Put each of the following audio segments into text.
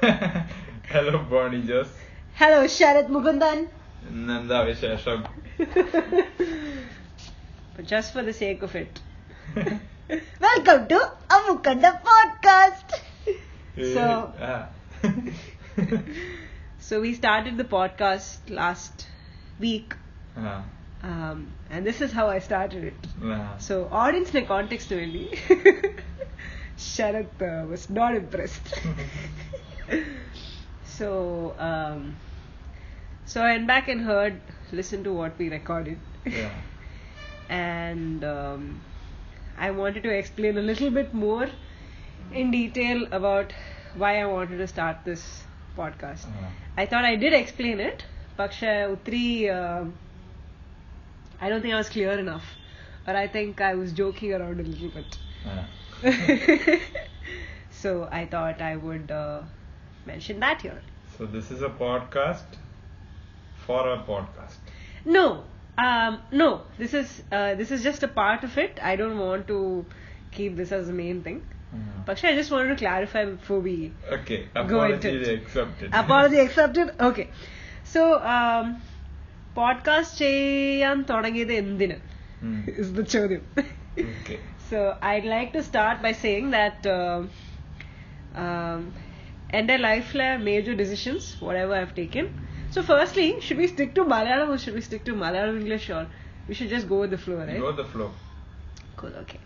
Hello, Bonnie Joss. Hello, Sharath Mukundan. Nanda Vishesham. But just for the sake of it. Welcome to a Mukundan podcast. So we started the podcast last week. And this is how I started it. So audience ne context really. Sharath was not impressed. So I went back and listened to what we recorded. And I wanted to explain a little bit more in detail about why I wanted to start this podcast. I thought I did explain it, Paksha Utri. I don't think I was clear enough, or I think I was joking around a little bit. So I thought I would mention that here. So this is a podcast for a podcast. No. This is just a part of it. I don't want to keep this as the main thing. Paksha, I just wanted to clarify before we go into it. Apology accepted. Okay. So podcast cheyan thodangiyathu endinu is the chodyam. Okay. So I'd like to start by saying that in their life major decisions whatever I've taken. So firstly, should we stick to Malayalam or should we stick to Malayalam English, or we should just go with the flow, right? Go with the flow. Cool, okay.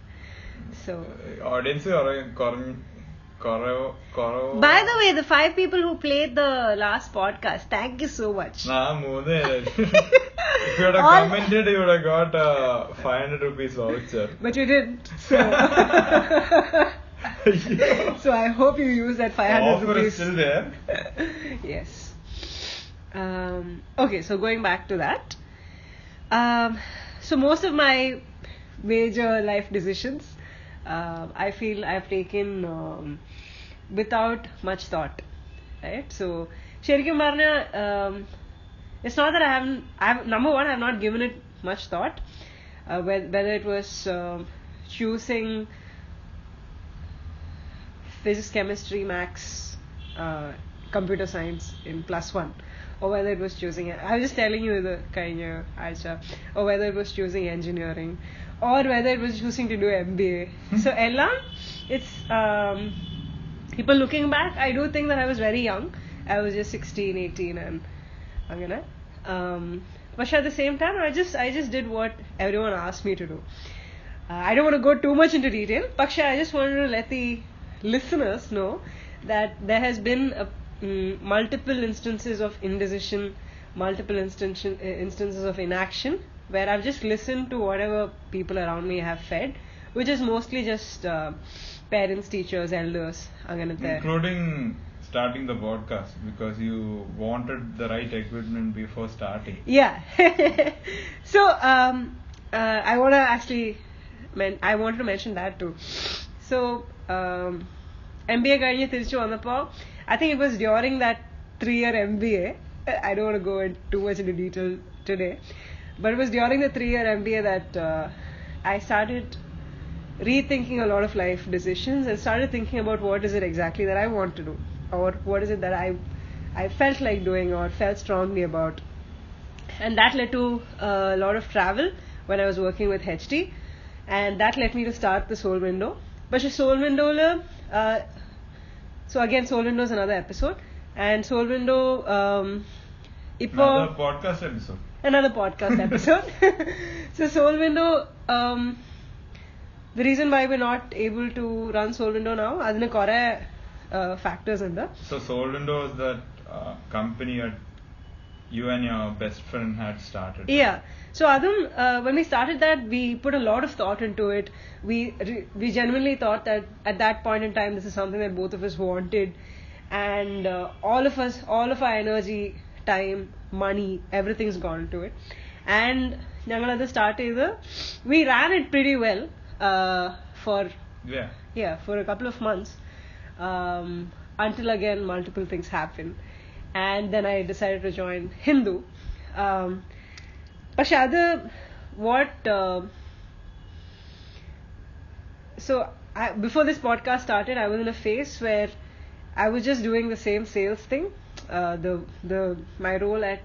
So audience by the way, the 5 people who played the last podcast, thank you so much. If you had commented, you would have got 500 rupees voucher. But you didn't. So I hope you use that 500 offer rupees. Is still there. Yes. Okay, so going back to that. So most of my major life decisions, I feel I've taken without much thought, right? So sherikum parna, it's not that number one, I've not given it much thought, whether it was choosing physics, chemistry, maths, computer science in +1, or whether it was choosing, I was just telling you the kind of answer, or whether it was choosing engineering, or whether it was choosing to do MBA. So Ella, it's people looking back, I do think that I was very young. I was just 16, 18 and but at the same time I just did what everyone asked me to do. I don't want to go too much into detail, Paksha, I just wanted to let the listeners know that there has been multiple instances of indecision, multiple instances of inaction, where I've just listened to whatever people around me have fed, which is mostly just parents, teachers, elders, including starting the podcast, because you wanted the right equipment before starting. Yeah. So I wanted to mention that too. So MBA കഴിഞ്ഞ് തിരിച്ചു വന്നപ്പോൾ, I think it was during that 3-year MBA. I don't want to go too much into detail today, but it was during the 3-year MBA that I started rethinking a lot of life decisions and started thinking about what is it exactly that I want to do, or what is it that I felt like doing or felt strongly about. And that led to a lot of travel when I was working with HT, and that led me to start the Soul Window. But Soul Window, so again, Soul Window is another episode, and Soul Window another podcast episode. So Soul Window, the reason why we're not able to run Soul Window now, adine kore factors in that. So Soul Window is that company that you and your best friend had started. Yeah. So Adum, when we started that, we put a lot of thought into it. We genuinely thought that at that point in time, this is something that both of us wanted, and all of our energy, time, money, everything's gone into it. And we ran it pretty well for a couple of months, until again multiple things happened, and then I decided to join Hindu. Pashada, what so before this podcast started, I was in a phase where I was just doing the same sales thing. My role at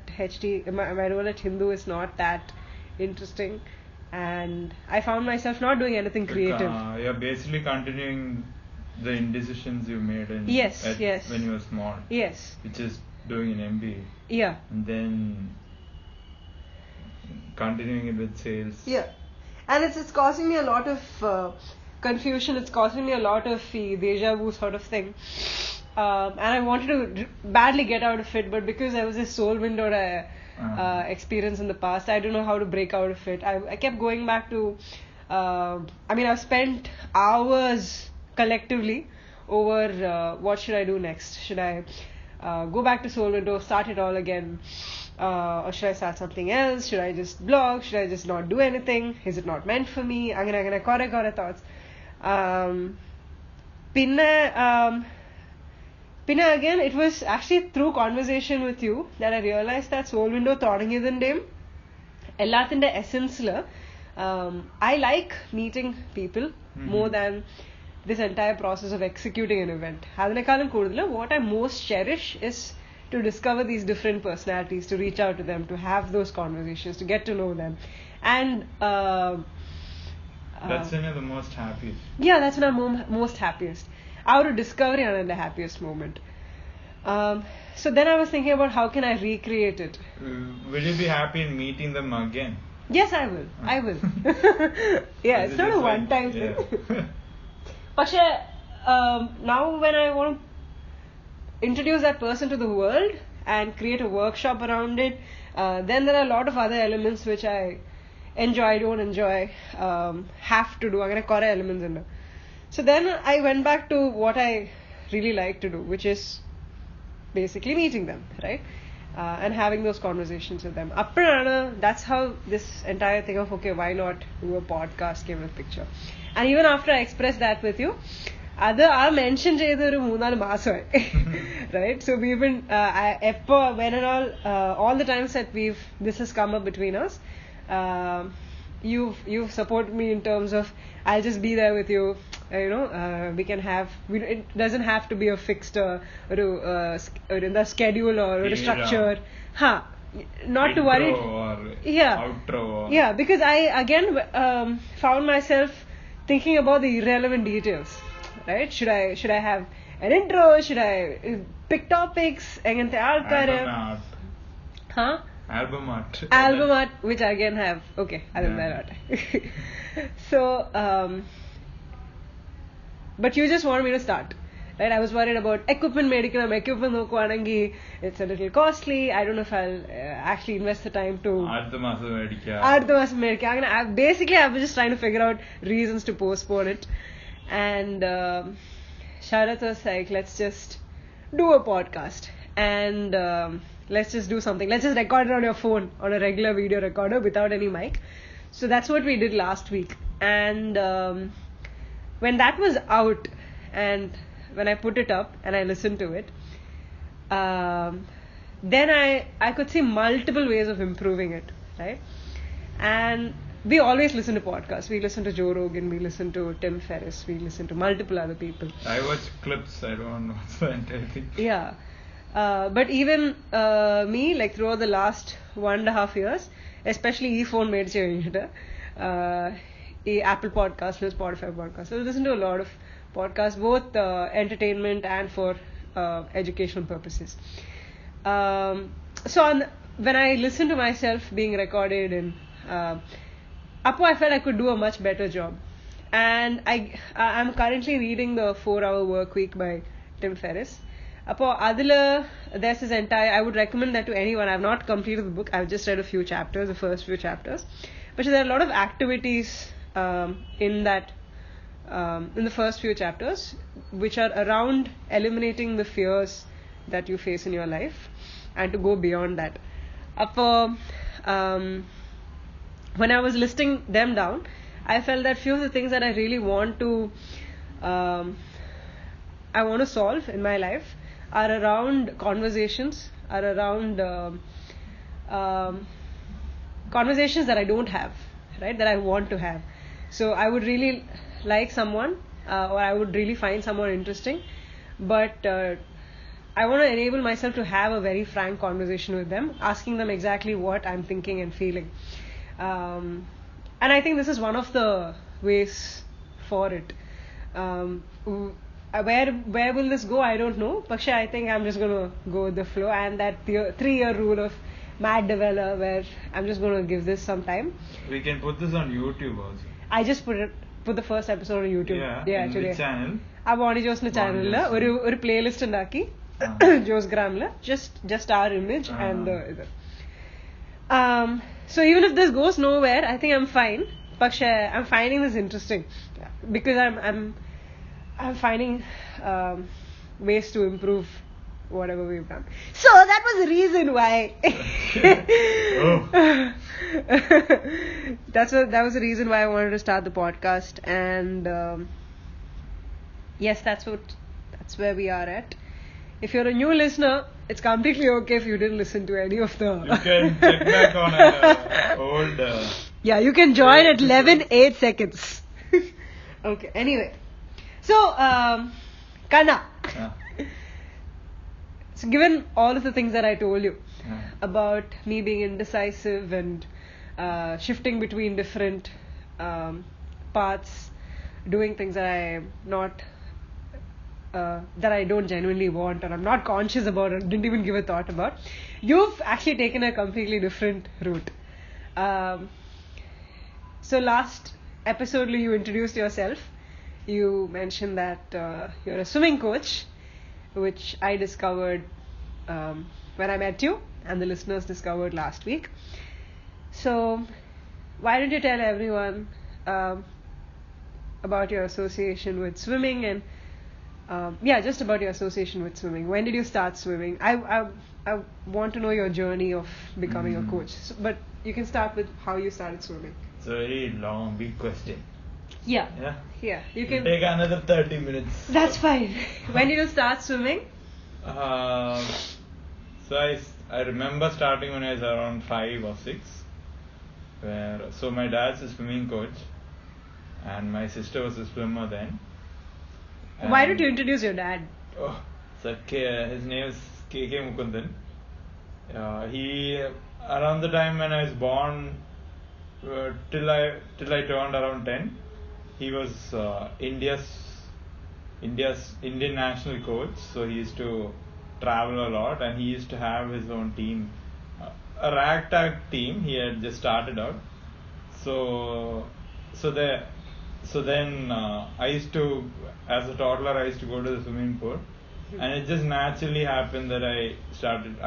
my role at Hindu is not that interesting, and I found myself not doing anything creative. You're basically continuing the indecisions you made Yes. when you were small. Yes. Which is doing an MBA. Yeah. And then continuing it with sales. Yeah. And it's causing me a lot of confusion. It's causing me a lot of deja vu sort of thing. And I wanted to badly get out of it, but because I was a soul window experience in the past, I don't know how to break out of it. I kept going back to, I've spent hours collectively over what should I do next? Should I go back to soul window, start it all again? Or should I start something else? Should I just blog? Should I just not do anything? Is it not meant for me? Angana kore thoughts. Pinna again, it was actually through conversation with you that I realized that soul window തുടങ്ങിയതിന്റെയും എല്ലാത്തിന്റെ essence-ല് I like meeting people more than this entire process of executing an event. അതിനേക്കാളും കൂടുതൽ what I most cherish is to discover these different personalities, to reach out to them, to have those conversations, to get to know them. And that's when you're the most happiest. Yeah, that's when I'm most happiest. Our discovery is the happiest moment. So then I was thinking about how can I recreate it. Will you be happy in meeting them again? Yes, I will. I will. Yeah, it's not a one-time thing. But now when I want to introduce that person to the world and create a workshop around it, then there are a lot of other elements which I enjoy, don't enjoy, have to do. I'm going to core elements in there. So then I went back to what I really like to do, which is basically meeting them, right? And having those conversations with them. That's how this entire thing of, okay, why not do a podcast came in the picture. And even after I expressed that with you, I mentioned right? So we've been, when and all the times that this has come up between us, you've supported me in terms of I'll just be there with you. We can have. It doesn't have to be a fixed the schedule or a structure. Not intro to worry. Or outro. Yeah, because I again found myself thinking about the irrelevant details. Right? Should I have an intro? Should I pick topics? Album art. Album art, which I again have. Okay, album art. So, but you just wanted me to start, right? I was worried about equipment equipment it's a little costly. I don't know if I'll actually invest the time to basically I was just trying to figure out reasons to postpone it. And Sharath was like, let's just do a podcast and let's just do something. Let's just record it on your phone, on a regular video recorder without any mic. So that's what we did last week. And when that was out and when I put it up and I listened to it, then I could see multiple ways of improving it, right? And we always listen to podcasts. We listen to Joe Rogan, we listen to Tim Ferriss, we listen to multiple other people. I watch clips, I don't know what's the entire thing. Yeah. But even me, like throughout the last 1.5 years, especially e-phone made Apple Podcasts, Spotify Podcasts. So I listen to a lot of podcasts, both entertainment and for educational purposes. So when I listen to myself being recorded and I felt I could do a much better job. And I'm currently reading the 4-Hour Work Week by Tim Ferriss. There's this entire, I would recommend that to anyone. I've not completed the book. I've just read a few chapters, the first few chapters. But there are a lot of activities in the first few chapters which are around eliminating the fears that you face in your life and to go beyond that. When I was listing them down, I felt that few of the things that I really want to solve in my life are around conversations, are around conversations that I don't have, right? That I want to have. So I would really like someone, or I would really find someone interesting, but I want to enable myself to have a very frank conversation with them, asking them exactly what I'm thinking and feeling. And I think this is one of the ways for it. Where will this go? I don't know. Paksha, I think I'm just going to go with the flow, and that 3-year rule of Matt Develler, where I'm just going to give this some time. We can put this on YouTube also. I just put the first episode on YouTube. Yeah, in today. which channel? ആ ബോണി ജോസിന്റെ ചാനലില് ഒരു playlist ഉണ്ടാക്കി Jose ഗ്രാമില് just our image and ഇത്. So even if this goes nowhere, I think I'm fine. പക്ഷേ I'm finding this interesting because I'm finding ways to improve whatever we've done. So that was the reason why. That was the reason why I wanted to start the podcast, and yes, that's where we are at. If you're a new listener, it's completely okay if you didn't listen to any of the. You can check back on old. Yeah, you can join at 11:08 seconds. Okay. Anyway, so Kanna. So given all of the things that I told you about me being indecisive and shifting between different paths, doing things that I'm not. That I don't genuinely want, or I'm not conscious about, or didn't even give a thought about. You've actually taken a completely different route. So last episode, you introduced yourself. You mentioned that you're a swimming coach, which I discovered when I met you, and the listeners discovered last week. So why don't you tell everyone about your association with swimming, and just about your association with swimming. When did you start swimming? I want to know your journey of becoming a coach. So, but you can start with how you started swimming. It's a very long, big question. Yeah. You can take another 30 minutes. That's fine. When did you start swimming? So I remember starting when I was around 5 or 6. So my dad's a swimming coach, and my sister was a swimmer then. Why don't you introduce your dad? His name is K.K. Mukundan. He, around the time when I was born, till I turned around 10, he was Indian national coach. So he used to travel a lot, and he used to have his own team, a ragtag team. He had just started out. So then I used to, as a toddler, I used to go to the swimming pool, and it just naturally happened that I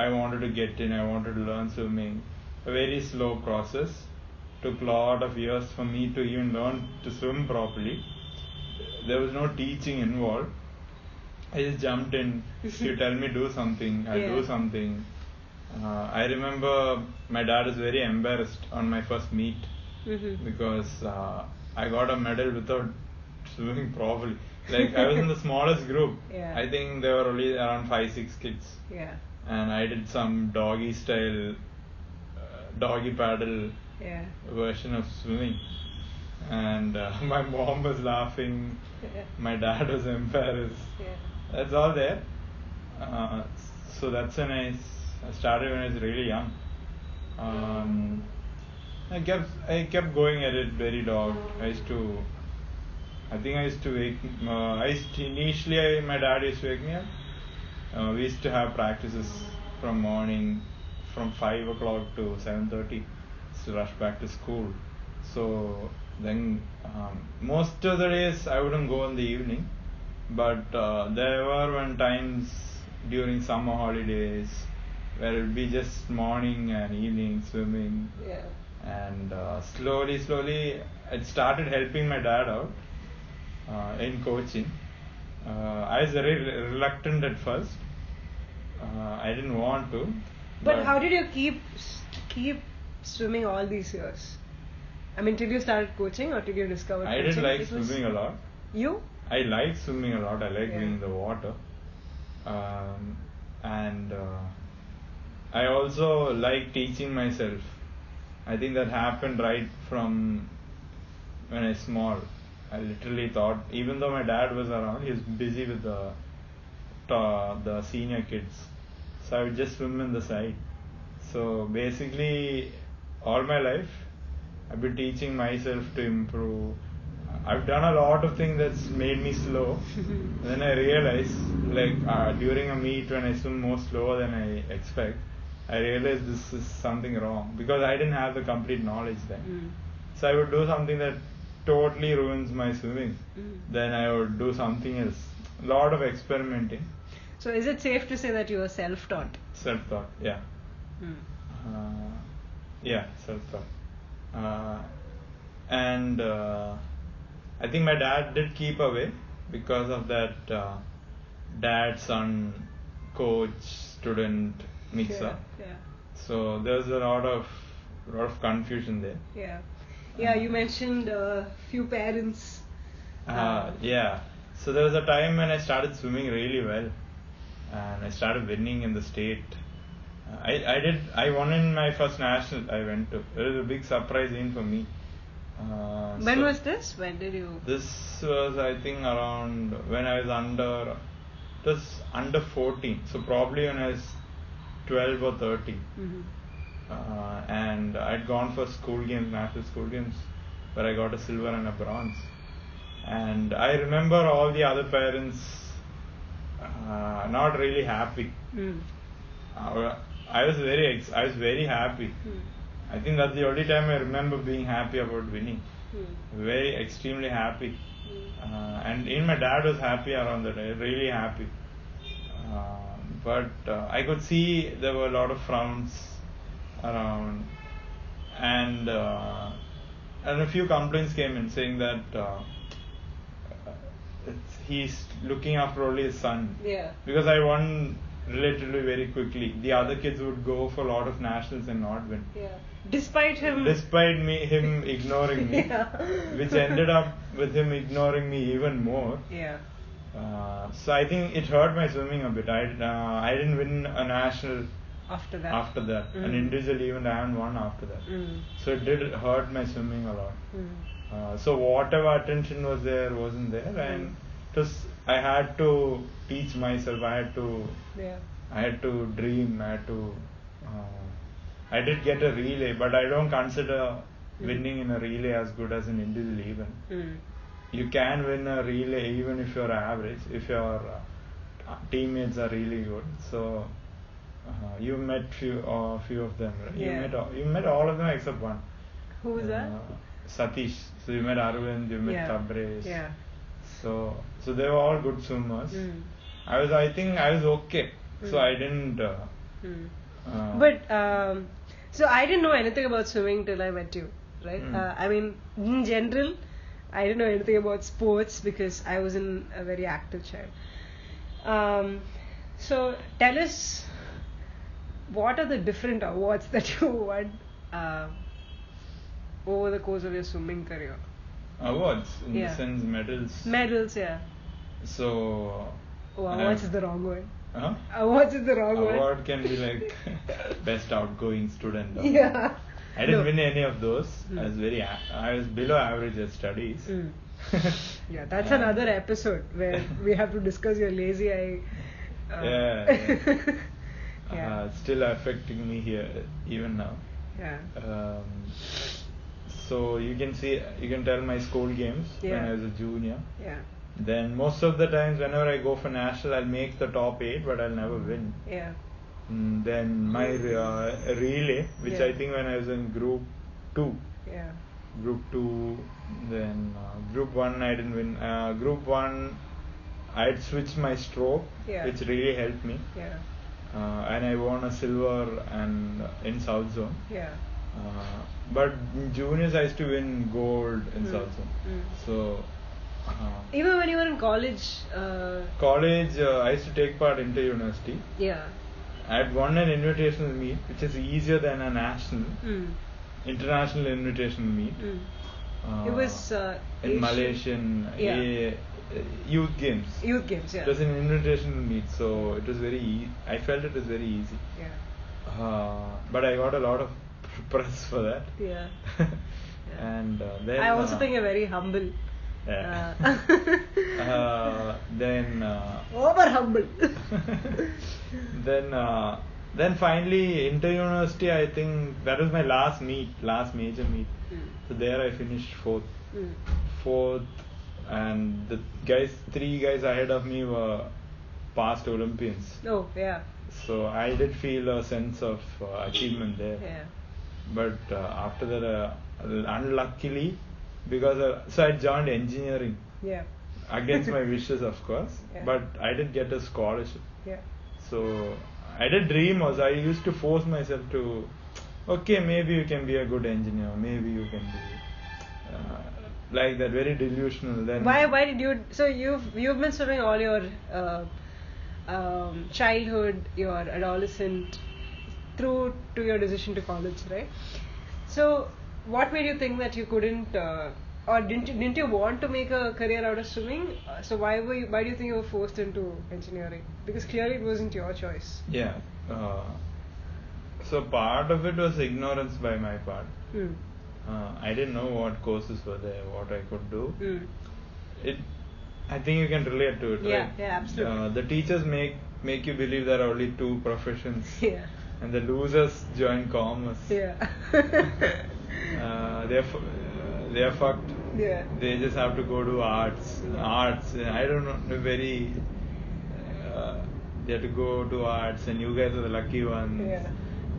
wanted to get in, I wanted to learn swimming. A very slow process. Took a lot of years for me to even learn to swim properly. There was no teaching involved. I just jumped in. You tell me do something, I do something. I remember my dad was very embarrassed on my first meet because I got a medal without swimming properly. Like, I was in the smallest group. I think there were only around 5-6 kids. And I did some doggy style, doggy paddle version of swimming. And my mom was laughing. My dad was embarrassed. That's all there. So that's when I started when I was really young. I kept going at it very dogged. Initially my dad used to wake me up. We used to have practices from morning from 5 o'clock to 7:30 to rush back to school. So then most of the days I wouldn't go in the evening, but there were times during summer holidays where it would be just morning and evening swimming. And slowly it started helping my dad out in coaching. I was very reluctant at first. I didn't want to. But how did you keep swimming all these years? I mean, till you started coaching, or till you discovered I coaching? did like swimming a lot. You? I like swimming a lot. I like being in the water. And I also like teaching myself. I think that happened right from when I was small. I literally thought, even though my dad was around, he was busy with the senior kids. So I would just swim in the side. So basically, all my life, I've been teaching myself to improve. I've done a lot of things that's made me slow. Then I realized, during a meet when I swim more slower than I expect, I realized this is something wrong because I didn't have the complete knowledge then. So I would do something that totally ruins my swimming. Then I would do something else. A lot of experimenting. So is it safe to say that you were self-taught? Self-taught, yeah. Yeah, self-taught. And I think my dad did keep away because of that dad-son coach-student mix-up. Yeah. So there's a lot of confusion there. Yeah. Yeah, you mentioned a few parents. Yeah. So there was a time when I started swimming really well, and I started winning in the state. I won in my first national I went to. It was a big surprise even for me. When was this? When did you? This was, I think, around when I was under 14. So probably when I was 12 or 13. And I'd gone for school games, national school games, where I got a silver and a bronze. And I remember all the other parents not really happy. I was very happy. I think that's the only time I remember being happy about winning. Very extremely happy. And even my dad was happy around that. Really happy. But I could see there were a lot of frowns around, and a few complaints came in saying that he's looking after only his son. Yeah. Because I won relatively very quickly. The other kids would go for a lot of nationals and not win. Yeah. Despite him ignoring me, which ended up with him ignoring me even more. Yeah. So I think it hurt my swimming a bit. I didn't win a national after that. An individual event I haven't won after that. So it did hurt my swimming a lot. So whatever attention was there wasn't there, and I had to teach myself. I had to dream. I did get a relay, but I don't consider winning in a relay as good as an individual event. You can win a relay even if you're average, if your teammates are really good. So you met few of them, right? Yeah. You met all of them except one. Who was that? Satish. So you met Arvind, you met Tabrez. Yeah. So they were all good swimmers. I think I was okay. So I didn't. So I didn't know anything about swimming till I met you, right? I mean, in general, I didn't know anything about sports because I wasn't a very active child. So tell us, what are the different awards that you won over the course of your swimming career? Awards in the sense medals. Medals, yeah. So. Awards is the wrong word. Huh? Awards is the wrong word. Award can be like best outgoing student. Yeah. I didn't win any of those. I was below average at studies. Yeah, that's another episode where we have to discuss your lazy eye. It's still affecting me here even now. Yeah. So you can tell my school games when I was a junior. Yeah. Then most of the times whenever I go for national, I'll make the top 8, but I'll never win. Yeah. Then my relay, which I think when I was in group 2. Yeah. Group 2, then group 1 I didn't win. Group 1 I had switched my stroke, which really helped me. Yeah. And I won a silver in South Zone. Yeah. But in juniors I used to win gold in South Zone. So. Even when you were in college? I used to take part inter-university. Yeah. I had won an invitational meet, which is easier than a national. International invitational meet. It was in Malaysian youth games. Youth games, yeah. It was an invitational meet, so it was very easy. I felt it was very easy. Yeah. But I got a lot of press for that. Yeah. And then I also think you're very humble. Yeah. Then Over humble. then finally inter-university, I think that was my last major meet. So there I finished fourth, and the three guys ahead of me were past Olympians. Oh, yeah. So I did feel a sense of achievement there. Yeah. But after that, unluckily, because so I joined engineering. Yeah. Against my wishes, of course. Yeah. But I did get a scholarship. Yeah. So I did dream also. I used to force myself to, okay, maybe you can be a good engineer. Maybe you can be like that, very delusional. Then Why did you? So you've been swimming all your childhood, your adolescent, through to your decision to college, right? So what made you think that you couldn't, or didn't you want to make a career out of swimming? So why do you think you were forced into engineering? Because clearly it wasn't your choice. Yeah. So part of it was ignorance by my part. I didn't know what courses were there, what I could do. I think you can relate to it, Yeah, right? yeah, absolutely. The teachers make you believe there are only two professions. Yeah. And the losers join commerce. Yeah. They are fucked. Yeah. They just have to go to arts. I don't know, very. They have to go to arts, and you guys are the lucky ones. Yeah.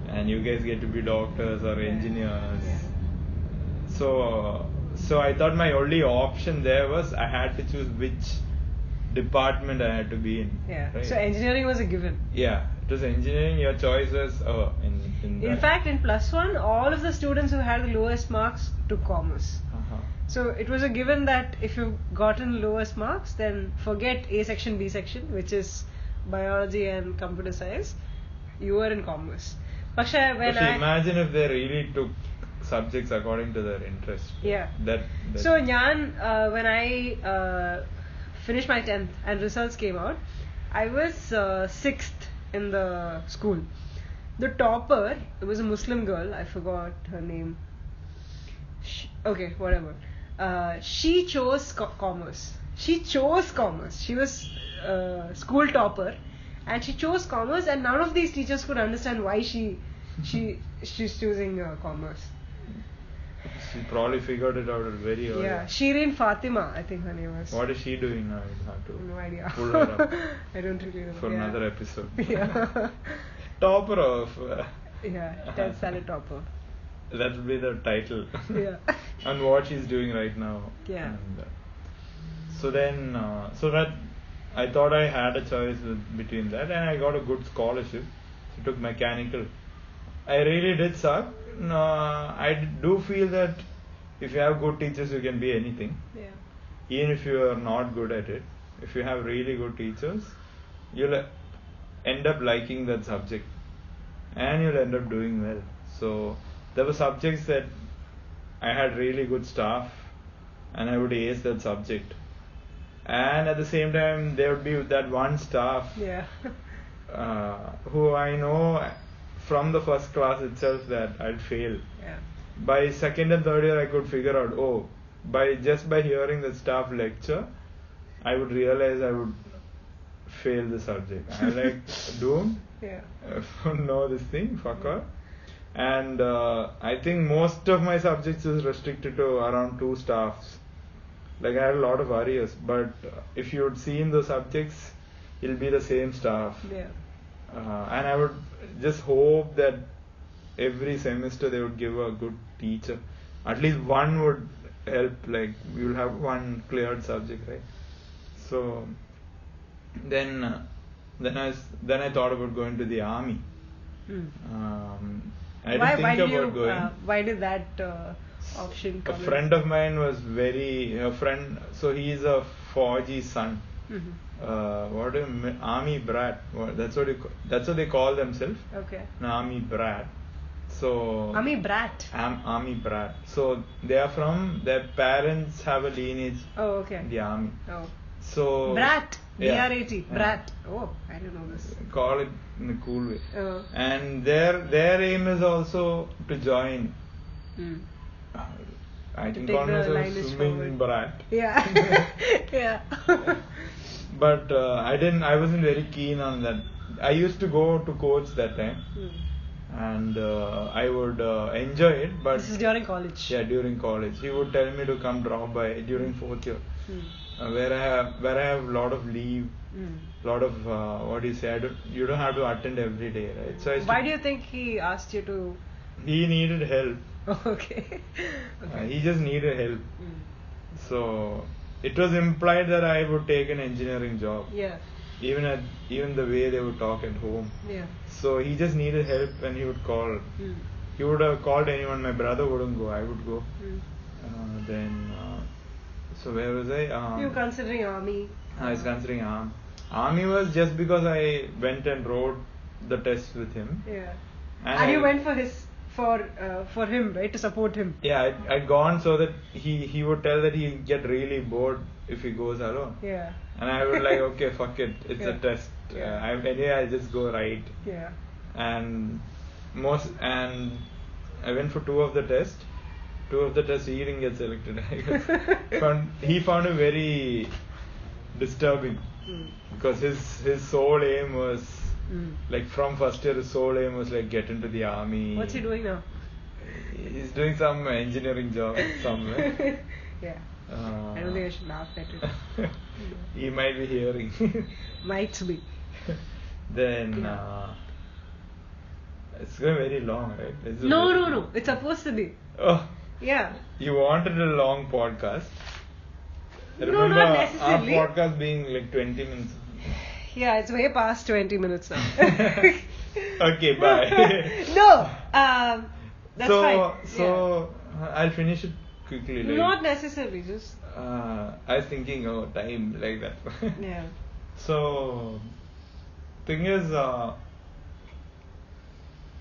And you guys get to be doctors or engineers. Yeah. So I thought my only option there was I had to choose which department I had to be in. Yeah. Right? So engineering was a given. Yeah, it was engineering. Your choice was In fact, in +1, all of the students who had the lowest marks took commerce. So it was a given that if you've gotten lowest marks, then forget A section, B section, which is biology and computer science. You were in commerce. Imagine if they really took subjects according to their interest. Yeah. So when I finished my 10th and results came out, I was 6th in the school. The topper, it was a Muslim girl, I forgot her name. Okay, whatever. She chose commerce. She was school topper, and she chose commerce, and none of these teachers could understand why she's choosing commerce. She probably figured it out very early. Yeah, Shireen Fatima, I think her name was. What is she doing now? You have to No idea. pull her up I don't really know. for another episode. Yeah. Topper of. Yeah, 10th standard topper. That will be the title. Yeah. And what she's doing right now. Yeah. And, so that I thought I had a choice between that, and I got a good scholarship. So I took mechanical. I really did suck. No, I do feel that if you have good teachers, you can be anything. Yeah. Even if you are not good at it, if you have really good teachers, you'll end up liking that subject, and you'll end up doing well. So there were subjects that I had really good staff, and I would ace that subject. And at the same time, there would be that one staff who I know from the first class itself that I'd fail. Yeah. By second and third year, I could figure out, by hearing the staff lecture, I would realize I would fail the subject. I like doomed. Yeah. Know this thing, fucker. And I think most of my subjects is restricted to around 2 staffs. Like I had a lot of arrears, but if you would see in the subjects, it'll be the same staff. Yeah. And I would just hope that every semester they would give a good teacher. At least one would help, like you'll have one cleared subject, right? So then I thought about going to the army. I didn't think about going. Why did that option come? A friend of mine was so he's a Fauji's son. Army brat. That's what they call themselves. Okay. An army brat. So Army brat. Army brat. So their parents have a lineage. Oh, okay. In the army. Oh. So brat. Yeah. BRAT. Brat. Oh, I didn't know this. Call it in a cool way. Oh. And their aim is also to join. I to can take call the myself a lineage swimming forward. brat. Yeah. Yeah. But I wasn't very keen on that. I used to go to coach that time, and I would enjoy it. But This is during college. yeah, during college, he would tell me to come drop by during fourth year, Hmm. where I have a lot of leave, lot of what do you say? You don't have to attend every day, right? So I used Why to- do you think he asked you to? he needed help. Okay. Okay. He just needed help. Hmm. So it was implied that I would take an engineering job, Yeah. even the way they would talk at home. Yeah. So he just needed help, and he would call. Hmm. He would have called anyone. My brother wouldn't go. I would go. Hmm. So where was I? You considering army? I was considering army. Army was just because I went and wrote the test with him. Yeah. And And you I- went for him, right, to support him. Yeah, I'd gone so that he would tell that he'll get really bored if he goes alone. Yeah. And I would like, okay, fuck it, it's a Yeah. test. Yeah. Anyway, I'll just go right. Yeah. And I went for two of the tests. Two of the tests he didn't get selected. He found it very disturbing Hmm. because his sole aim was Hmm. like from first year his sole aim was like get into the army. What's he doing now? He's doing some engineering job somewhere. Yeah. Uh, I don't think I should laugh at it. He might be hearing. Might be. Then Yeah. it's going very long, right? It's a No, very- no, no. It's supposed to be. Oh, Yeah. you wanted a long podcast. No, Remember not our necessarily. podcast being like 20 minutes. Yeah, it's way past 20 minutes now. Okay, bye. No. That's so fine. so I'll finish it quickly. Yeah. Like, Not necessarily, just. I was thinking, oh, time like that. Yeah. So, thing is,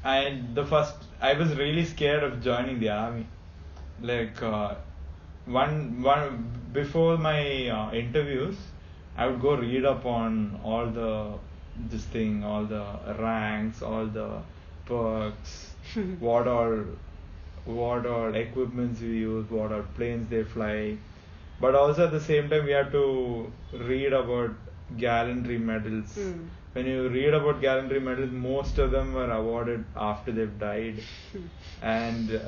I was really scared of joining the army. Like one before my interviews, I would go read up on all the ranks, all the perks, what all equipments we use, what all planes they fly. But also at the same time, we have to read about gallantry medals. Hmm. When you read about gallantry medals, most of them were awarded after they've died. And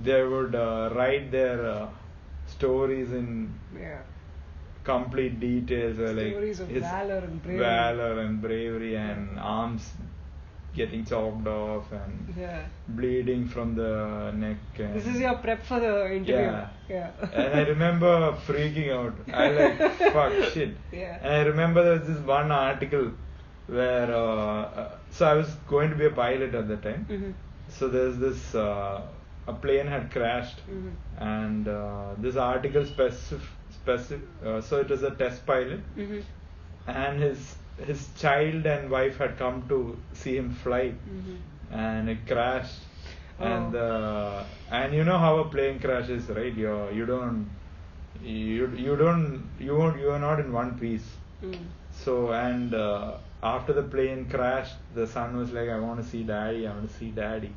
they would write their stories in Yeah. complete details. Like Stories of his valor and bravery. and arms getting chopped off and Yeah. bleeding from the neck. And This is your prep for the interview. Yeah. And I remember freaking out. I like, fuck, shit. Yeah. And I remember there was this one article where, so I was going to be a pilot at the time. Mhm. So there's this, a plane had crashed, Mhm. and this article so it was a test pilot, Mhm. and his child and wife had come to see him fly, Mhm. and it crashed. And Oh. and you know how a plane crashes, right? You are not in one piece. Mm. So and after the plane crashed, the son was like, I want to see daddy, I want to see daddy.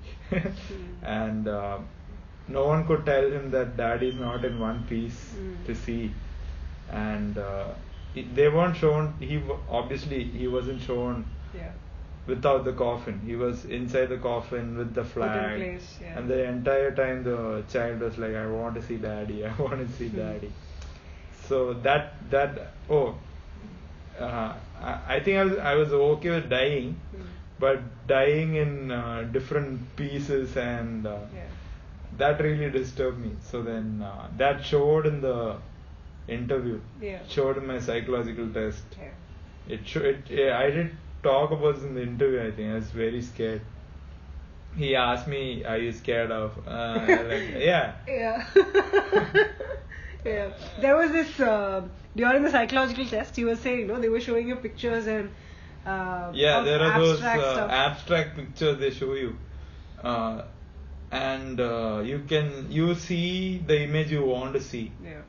And no one could tell him that daddy is not in one piece to see. And they weren't shown, obviously he wasn't shown Yeah. without the coffin. He was inside the coffin with the flag. place, yeah. And the entire time the child was like, I want to see daddy, I want to see daddy. So I think I was okay with dying, but dying in different pieces, and Yeah. that really disturbed me. So then that showed in the interview, Yeah. showed in my psychological test. Yeah. I did talk about this in the interview. I think I was very scared. He asked me, "Are you scared of?" Like, yeah. Yeah. Yeah. There was this during the psychological test. He was saying, they were showing you pictures and Yeah, of there are those abstract stuff. abstract pictures they show you, and you see the image you want to see, Yeah.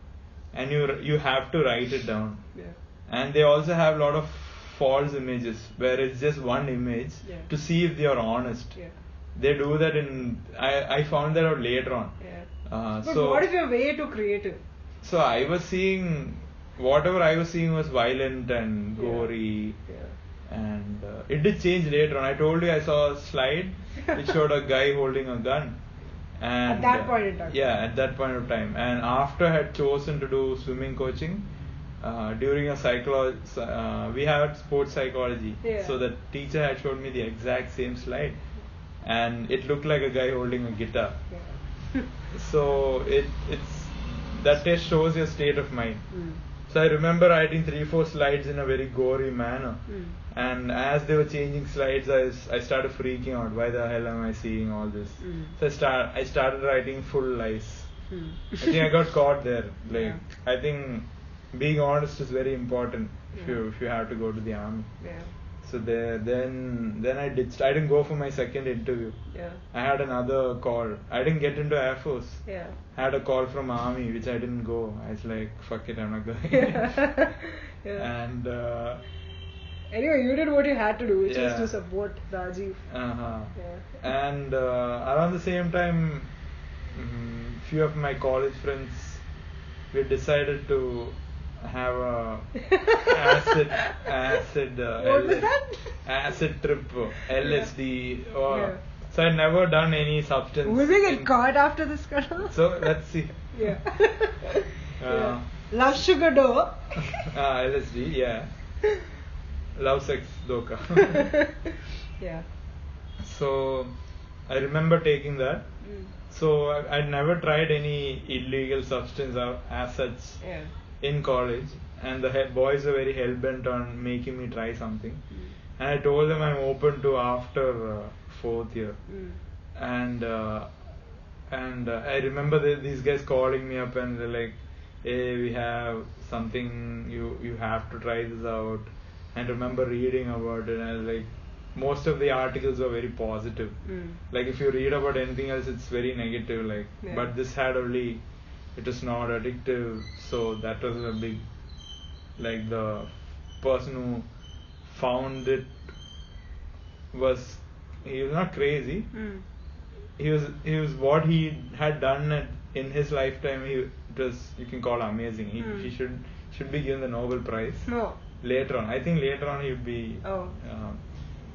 and you have to write it down. Yeah. And they also have a lot of false images where it's just one image to see if they are honest. Yeah. They do that I found that out later on. Yeah. But So what if you're way too creative? so I was seeing whatever I was seeing was violent and Yeah. gory. Yeah. And it did change later on. I told you I saw a slide which showed a guy holding a gun. And At that point in time. Yeah, at that point of time. And after I had chosen to do swimming coaching, during a we had sports psychology. Yeah. So the teacher had showed me the exact same slide, and it looked like a guy holding a guitar. Yeah. So it's that test shows your state of mind. Mm. So I remember writing 3-4 slides in a very gory manner. Mm. And as they were changing slides, I started freaking out. Why the hell am I seeing all this? Mm. So I started writing full lies. Mm. I think I got caught there. Like Yeah. I think being honest is very important if Yeah. you have to go to the army. Yeah. So then I didn't go for my second interview. Yeah. I had another call. I didn't get into Air Force. Yeah. I had a call from Army which I didn't go. I was like, fuck it, I'm not going. Yeah. And Anyway, you did what you had to do, which Yeah. is to support Rajiv. uh-huh. Yeah. And around the same time, few of my college friends, we decided to have a acid What was that? acid trip, LSD. Yeah. So I'd never done any substance. Will we get in- caught after this cuddle? So let's see. Yeah. Uh, Love sugar dough. LSD, yeah. Love sex, doka. Yeah. So I remember taking that. Mm. So I'd never tried any illegal substance as such Yeah. in college, and the boys were very hell bent on making me try something. Mm. And I told them I'm open to after fourth year. Mm. And I remember these guys calling me up and they're like, "Hey, we have something. You have to try this out." And I remember reading about it, and I was like, most of the articles were very positive. Mm. Like if you read about anything else, it's very negative. Like, Yeah. but this had only, it was not addictive. So that was a big, like the person who found it he was not crazy. Mm. He was what he had done in his lifetime. It was, you can call amazing. He should be given the Nobel Prize. No. Later on, I think later on he'd be. Oh.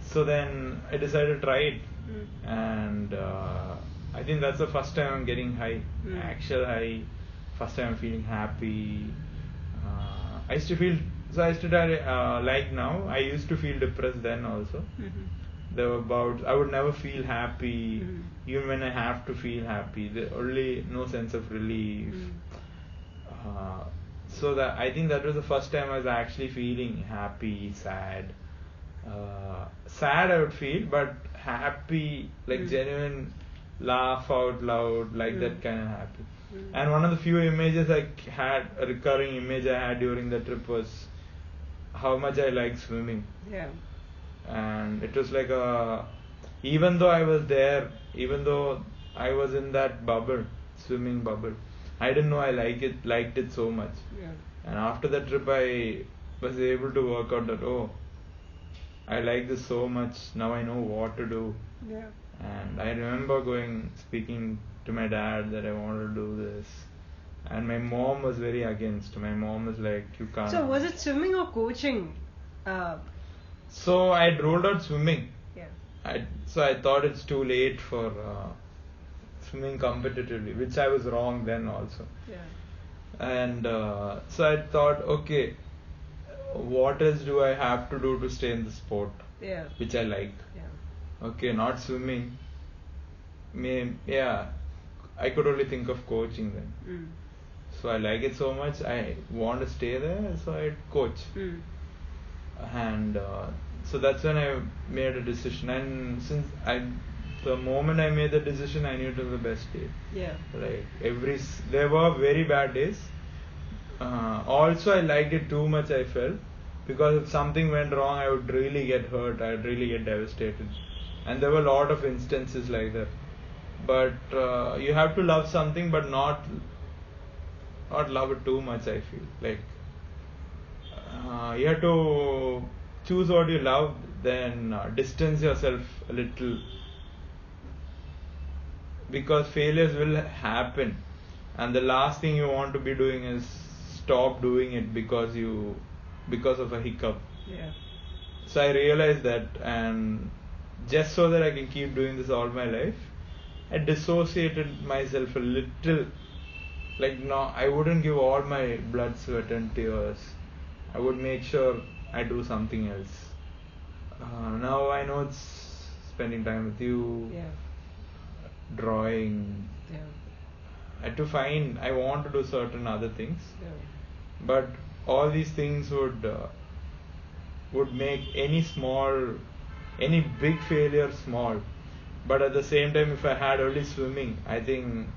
So then I decided to try it, Mm. and I think that's the first time I'm getting high, Mm. actual high. First time I'm feeling happy. I used to feel like now. I used to feel depressed then also. Mm-hmm. There were bouts I would never feel happy, Mm. even when I have to feel happy. There only no sense of relief. Mm. So that I think that was the first time I was actually feeling happy, sad. Sad I would feel, but happy, like Mm. genuine laugh out loud, like Mm. that kind of happy. Mm. And one of the few images I had, a recurring image I had during the trip was how much I like swimming. Yeah. And it was like even though I was there, even though I was in that bubble, swimming bubble, I didn't know I liked it so much. Yeah. And after that trip I was able to work out that, oh, I like this so much, now I know what to do. Yeah. And I remember speaking to my dad that I wanted to do this, and my mom was very against. My mom was like, you can't. So was it swimming or coaching? So I ruled out swimming. Yeah. So I thought it's too late for swimming competitively, which I was wrong then also. Yeah. And so I thought, okay, what else do I have to do to stay in the sport, Yeah. which I like? Yeah. Okay, not swimming. Yeah, I could only think of coaching then. Mm. So I like it so much, I want to stay there, so I coach. Mm. And so that's when I made a decision. And the moment I made the decision, I knew it was the best day. Yeah. Like there were very bad days. Also, I liked it too much, I felt, because if something went wrong, I would really get hurt. I would really get devastated. And there were a lot of instances like that. But you have to love something, but not love it too much, I feel. Like you have to choose what you love, then distance yourself a little. because failures will happen, and the last thing you want to be doing is stop doing it because of a hiccup. Yeah. So I realized that, and just so that I can keep doing this all my life, I dissociated myself a little. Like, no, I wouldn't give all my blood, sweat and tears. I would make sure I do something else. Now I know it's spending time with you, Yeah. drawing. Yeah. I want to do certain other things, Yeah. but all these things would make any big failure small. But at the same time, if I had only swimming, I think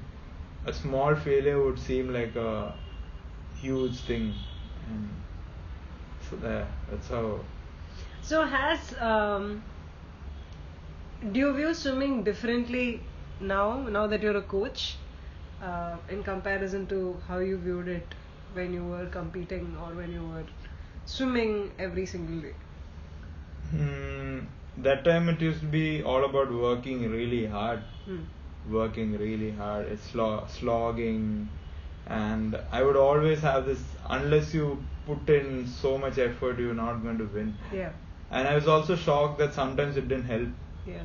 a small failure would seem like a huge thing. And so that's how. So do you view swimming differently now that you're a coach, in comparison to how you viewed it when you were competing or when you were swimming every single day? That time it used to be all about working really hard. It's slogging, and I would always have this, unless you put in so much effort, you're not going to win. Yeah. And I was also shocked that sometimes it didn't help. Yeah.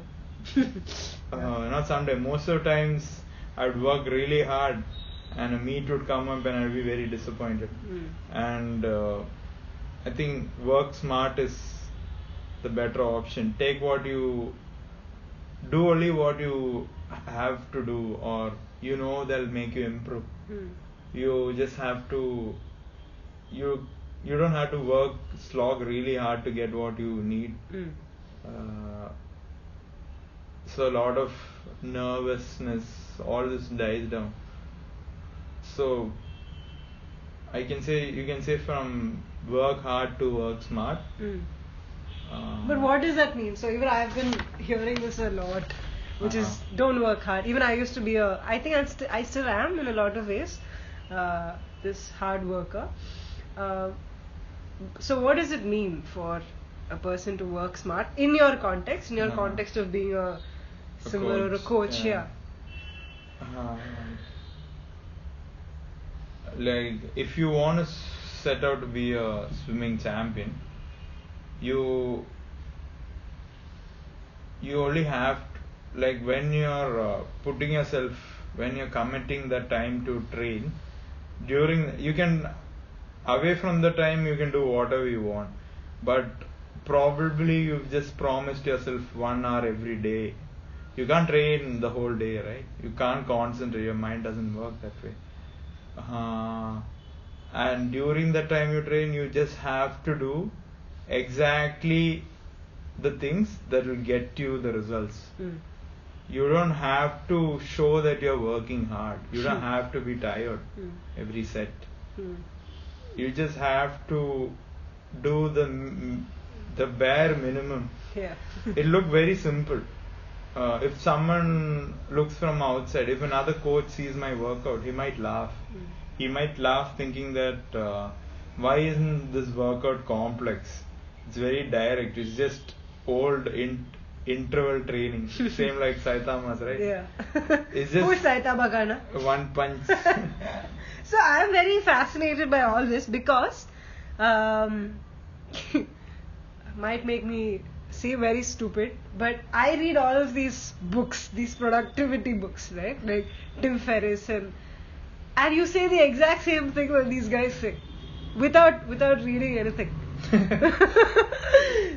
Not sometimes, most of the times I would work really hard and a meet would come up and I'd be very disappointed. And I think work smart is the better option. Do only what you have to do, or they'll make you improve. You just have to, you don't have to slog really hard to get what you need. So a lot of nervousness, all this dies down. So you can say from work hard to work smart. But what does that mean? So even I've been hearing this a lot, which is don't work hard. Even I used to be I think I still am in a lot of ways, this hard worker. So what does it mean for a person to work smart in your context of being a swimmer or a coach? Yeah. Like, if you want to set out to be a swimming champion, you only have to, like, when you're when you're committing the time to train, away from the time you can do whatever you want, but probably you've just promised yourself 1 hour every day. You can't train the whole day, right? You can't concentrate, your mind doesn't work that way. And during the time you train, you just have to do exactly the things that will get you the results. You don't have to show that you're working hard. You don't have to be tired every set. You just have to do the bare minimum. Yeah. It look very simple. If someone looks from outside, if another coach sees my workout, he might laugh. He might laugh thinking that why isn't this workout complex? It's very direct. It's just old interval training. Same like Saitama's, right? Yeah. It's just Who's Saitama Kana? one punch. So I am very fascinated by all this because might make me seem very stupid, but I read all of these books, these productivity books, right? Like Tim Ferriss, and you say the exact same thing that these guys say without reading anything.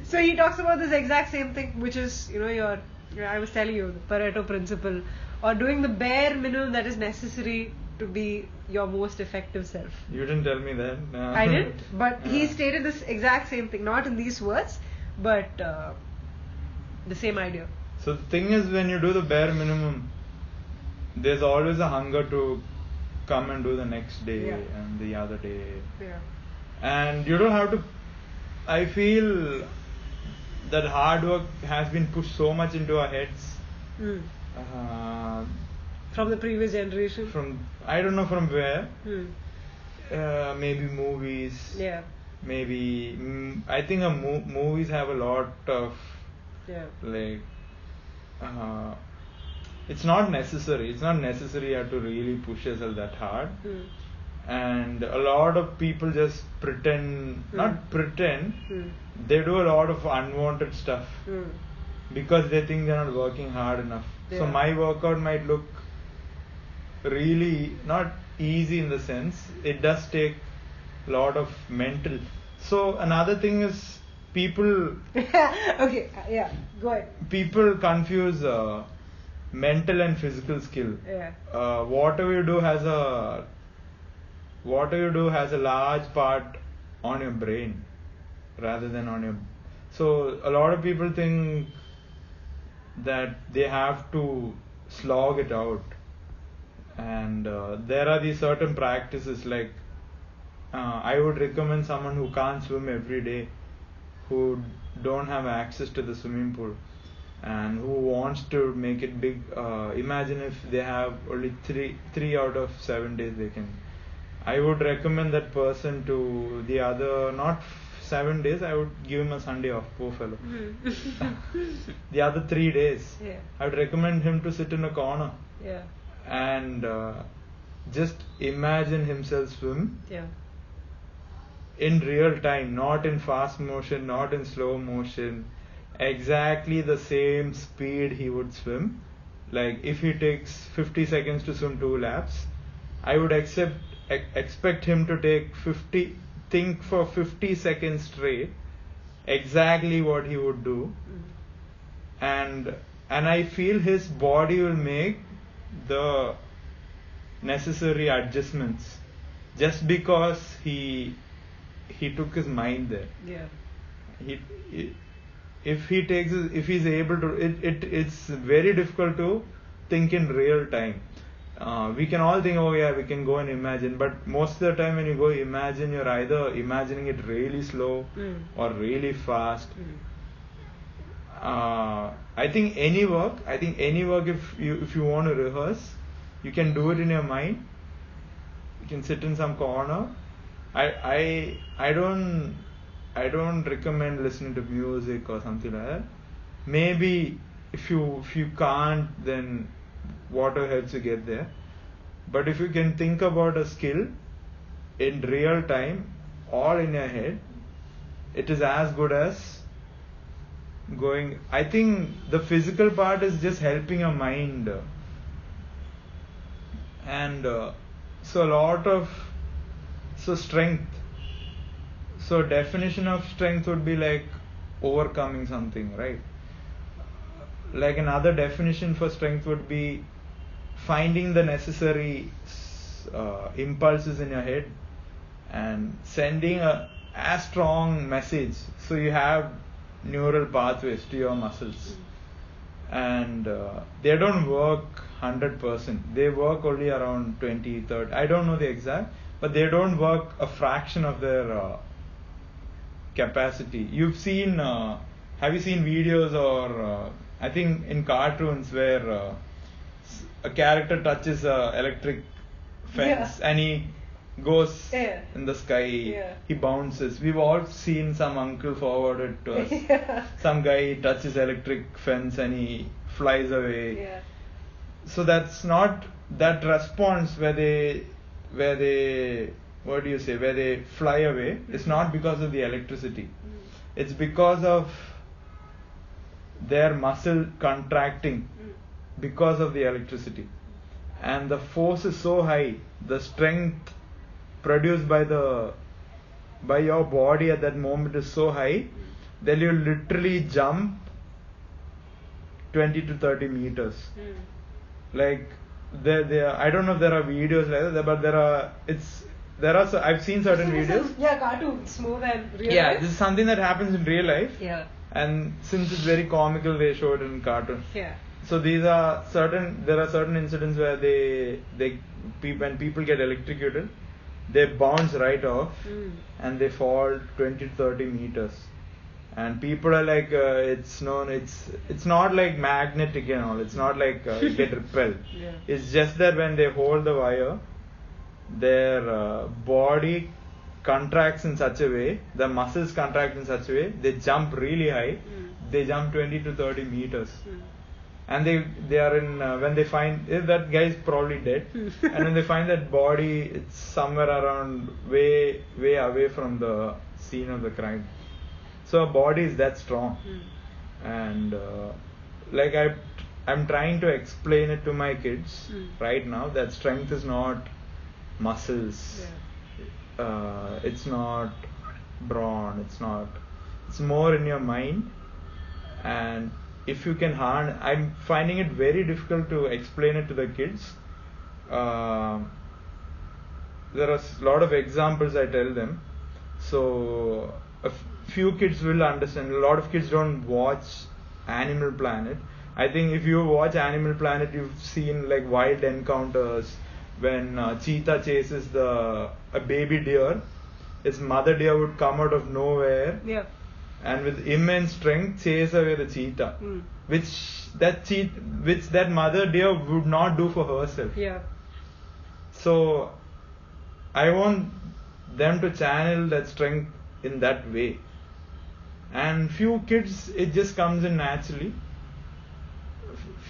So he talks about this exact same thing, which is, I was telling you, the Pareto principle, or doing the bare minimum that is necessary to be your most effective self. You didn't tell me that. No. I didn't, but he stated this exact same thing, not in these words, but the same idea. So the thing is, when you do the bare minimum, there's always a hunger to come and do the next day and the other day. Yeah. And you don't have to. I feel that hard work has been pushed so much into our heads. From the previous generation? I don't know from where. Maybe movies. Yeah. Maybe. I think movies have a lot of. Yeah. Like. it's not necessary. It's not necessary you have to really push yourself that hard. And a lot of people just pretend, not pretend, they do a lot of unwanted stuff because they think they're not working hard enough. So Yeah. my workout might look really not easy in the sense, it does take a lot of mental. So another thing is people Okay, yeah, go ahead. people confuse mental and physical skill. Yeah. Whatever you do has a large part on your brain rather than on your. So a lot of people think that they have to slog it out, and there are these certain practices like I would recommend someone who can't swim every day, who don't have access to the swimming pool, and who wants to make it big. Imagine if they have only three out of 7 days they can. I would recommend that person to the other, not 7 days, I would give him a Sunday off, poor fellow. The other 3 days, Yeah. I would recommend him to sit in a corner Yeah. and just imagine himself swim Yeah. in real time, not in fast motion, not in slow motion, exactly the same speed he would swim. Like if he takes 50 seconds to swim 2 laps, I would expect him to think for 50 seconds straight exactly what he would do, and I feel his body will make the necessary adjustments just because he took his mind there. Yeah. If he's able to, it's very difficult to think in real time. We can all think, oh yeah, we can go and imagine, but most of the time when you go imagine, you're either imagining it really slow or really fast. I think any work, if you want to rehearse, you can do it in your mind. You can sit in some corner. I don't recommend listening to music or something like that. Maybe if you can't, then water helps you get there. But if you can think about a skill in real time, all in your head, it is as good as going. I think the physical part is just helping your mind, and so strength. So definition of strength would be like overcoming something, right? Like another definition for strength would be finding the necessary impulses in your head and sending a strong message. So you have neural pathways to your muscles, and they don't work 100%. They work only around 20-30. I don't know the exact, but they don't work a fraction of their capacity. You've seen, have you seen videos or I think in cartoons where a character touches a electric fence and he goes in the sky, he bounces. We've all seen some uncle forward it to us. Some guy touches electric fence and he flies away. So that's not that response where they what do you say, where they fly away. It's not because of the electricity. It's because of their muscle contracting because of the electricity, and the force is so high, the strength produced by your body at that moment is so high that you literally jump 20 to 30 meters. Like there I don't know if there are videos like that, but I've seen certain videos. Cartoons more than real life. This is something that happens in real life. And since it's very comical, they show it in cartoons. So there are certain incidents where when people get electrocuted, they bounce right off and they fall 20 to 30 meters. And people are like, it's not like magnetic and all. It's not like you get repelled. It's just that when they hold the wire, their body contracts in such a way, the muscles contract in such a way, they jump really high. They jump 20 to 30 meters. and they are in when they find that guy is probably dead, and when they find that body, it's somewhere around way away from the scene of the crime. So a body is that strong, and like I'm trying to explain it to my kids right now that strength is not muscles, it's not brawn, it's more in your mind. And if you can harness, I'm finding it very difficult to explain it to the kids. There are a lot of examples I tell them, so a few kids will understand. A lot of kids don't watch Animal Planet. I think if you watch Animal Planet, you've seen like wild encounters when cheetah chases a baby deer. Its mother deer would come out of nowhere, and with immense strength chase away the cheetah, which that mother deer would not do for herself. So I want them to channel that strength in that way. And few kids, it just comes in naturally.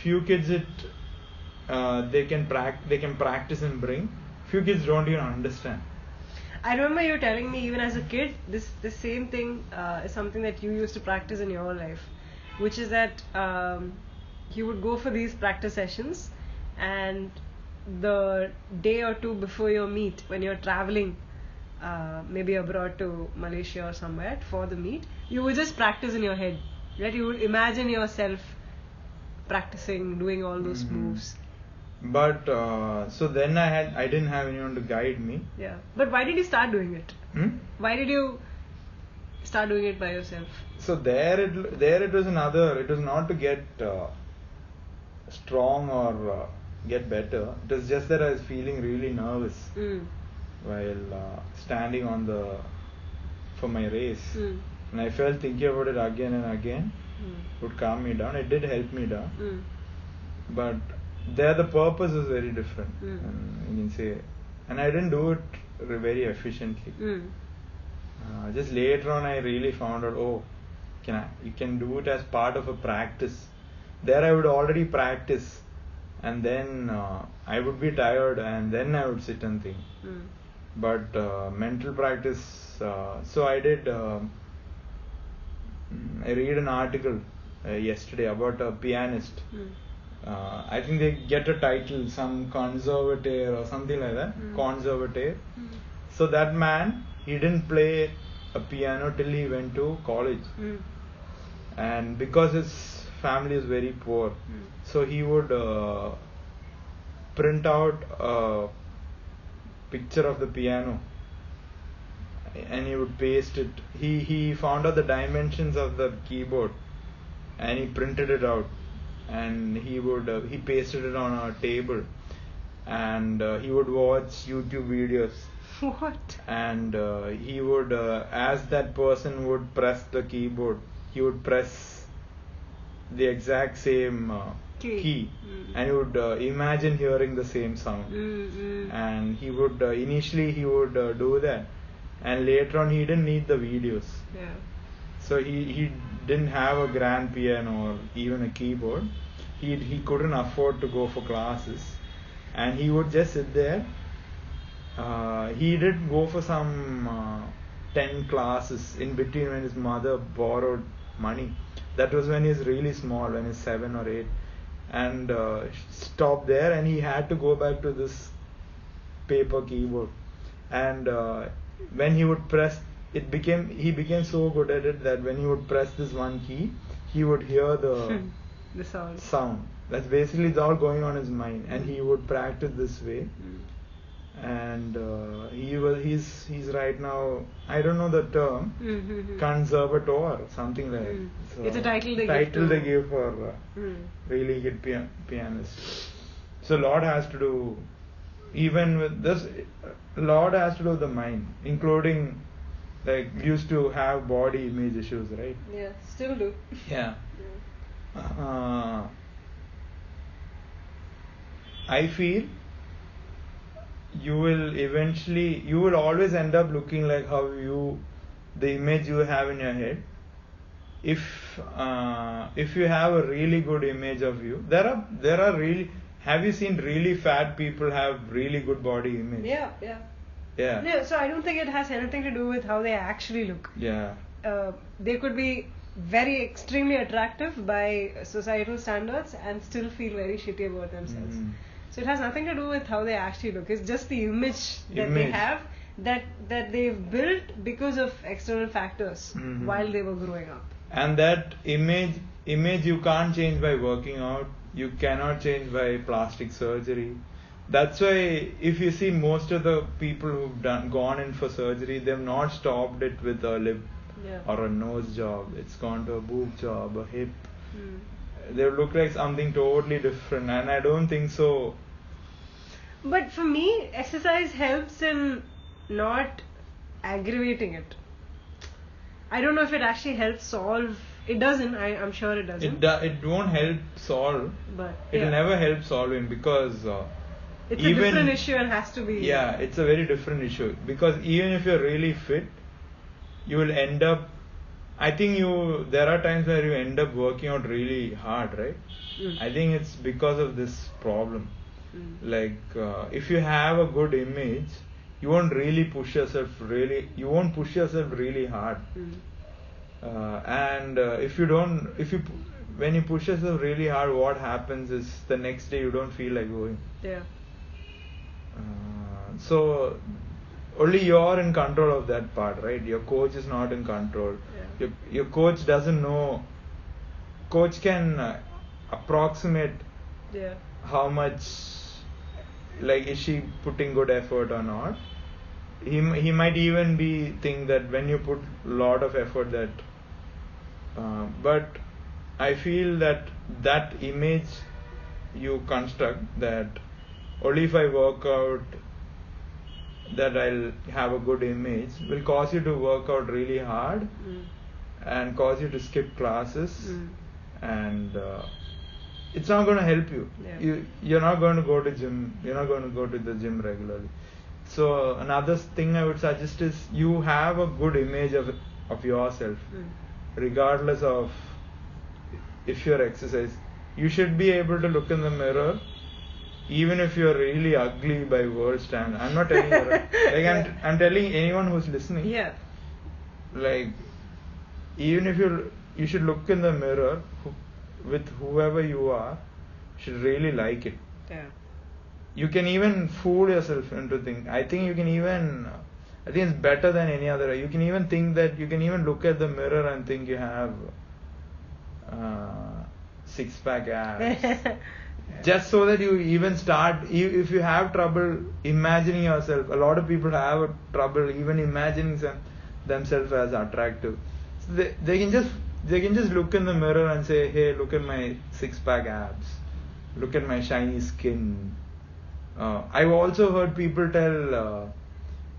Few kids, they can practice and bring. Few kids don't even understand. I remember you telling me even as a kid, this same thing is something that you used to practice in your life, which is that you would go for these practice sessions, and the day or two before your meet, when you're traveling maybe abroad to Malaysia or somewhere for the meet, you would just practice in your head, right? You would imagine yourself practicing, doing all those moves. But so then I didn't have anyone to guide me. But why did you start doing it? Why did you start doing it by yourself? So there it was another. It was not to get strong or get better. It was just that I was feeling really nervous while standing for my race, and I felt thinking about it again and again would calm me down. It did help me down, but there the purpose is very different, and you can say, and I didn't do it very efficiently. Just later on I really found out, you can do it as part of a practice. There I would already practice, and then I would be tired, and then I would sit and think. But mental practice, so I did I read an article yesterday about a pianist. I think they get a title, some conservateur or something like that. Conservateur. So that man, he didn't play a piano till he went to college. And because his family is very poor, so he would print out a picture of the piano and he would paste it. He found out the dimensions of the keyboard and he printed it out, and he pasted it on a table, and he would watch YouTube videos. What? And he would, as that person would press the keyboard, he would press the exact same key, and he would imagine hearing the same sound. And he would initially do that, and later on he didn't need the videos. So he didn't have a grand piano or even a keyboard. He couldn't afford to go for classes, and he would just sit there. He did go for some 10 classes in between when his mother borrowed money. That was when he was really small, when he was 7 or 8, and stopped there, and he had to go back to this paper keyboard. And when he would press, he became so good at it that when he would press this one key, he would hear the sound. That's basically it's all going on in his mind, and he would practice this way. And he's right now, I don't know the term, conservator or something like that. So it's a title they give for really good pianist. So a lot has to do, even with this, a lot has to do with the mind, including, like, we used to have body image issues, right? Yeah, still do. Yeah. I feel you will always end up looking like the image you have in your head. if you have a really good image of you, there are really, have you seen really fat people have really good body image? Yeah. No, so I don't think it has anything to do with how they actually look. Yeah. They could be very extremely attractive by societal standards and still feel very shitty about themselves. So it has nothing to do with how they actually look. It's just the image that they have that they've built because of external factors while they were growing up. And that image you can't change by working out. You cannot change by plastic surgery. That's why if you see most of the people who've gone in for surgery, they've not stopped it with a lip or a nose job. It's gone to a boob job, a hip. They look like something totally different, and I don't think so. But for me, exercise helps in not aggravating it. I don't know if it actually helps solve. It doesn't. I'm sure it doesn't. It won't help solve. But it'll never help solving because it's a different issue and has to be. Yeah, it's a very different issue because even if you're really fit, you will end up. I think there are times where you end up working out really hard, right? I think it's because of this problem. Like if you have a good image, you won't really push yourself really. You won't push yourself really hard. And when you push yourself really hard, what happens is the next day you don't feel like going. Yeah. So only you're in control of that part, right? Your coach is not in control. Yeah. Your coach doesn't know. Coach can approximate how much, like, is she putting good effort or not. He might even think that when you put a lot of effort that but I feel that image you construct, that only if I work out that I'll have a good image, will cause you to work out really hard and cause you to skip classes, and it's not going to help you. You're not going to go to gym. You're not going to go to the gym regularly. So another thing I would suggest is you have a good image of yourself, regardless of if you're exercise. You should be able to look in the mirror, even if you're really ugly by world standard. I'm not telling you, like I'm telling anyone who's listening. Yeah. Like, even if you should look in the mirror with whoever you are, you should really like it. Yeah. You can even fool yourself into thinking. I think it's better than any other. You can even think that you can even look at the mirror and think you have six-pack abs. Just so that you even start, if you have trouble imagining yourself, a lot of people have trouble even imagining themselves as attractive. So they can just look in the mirror and say, hey, look at my six-pack abs, look at my shiny skin. I've also heard people tell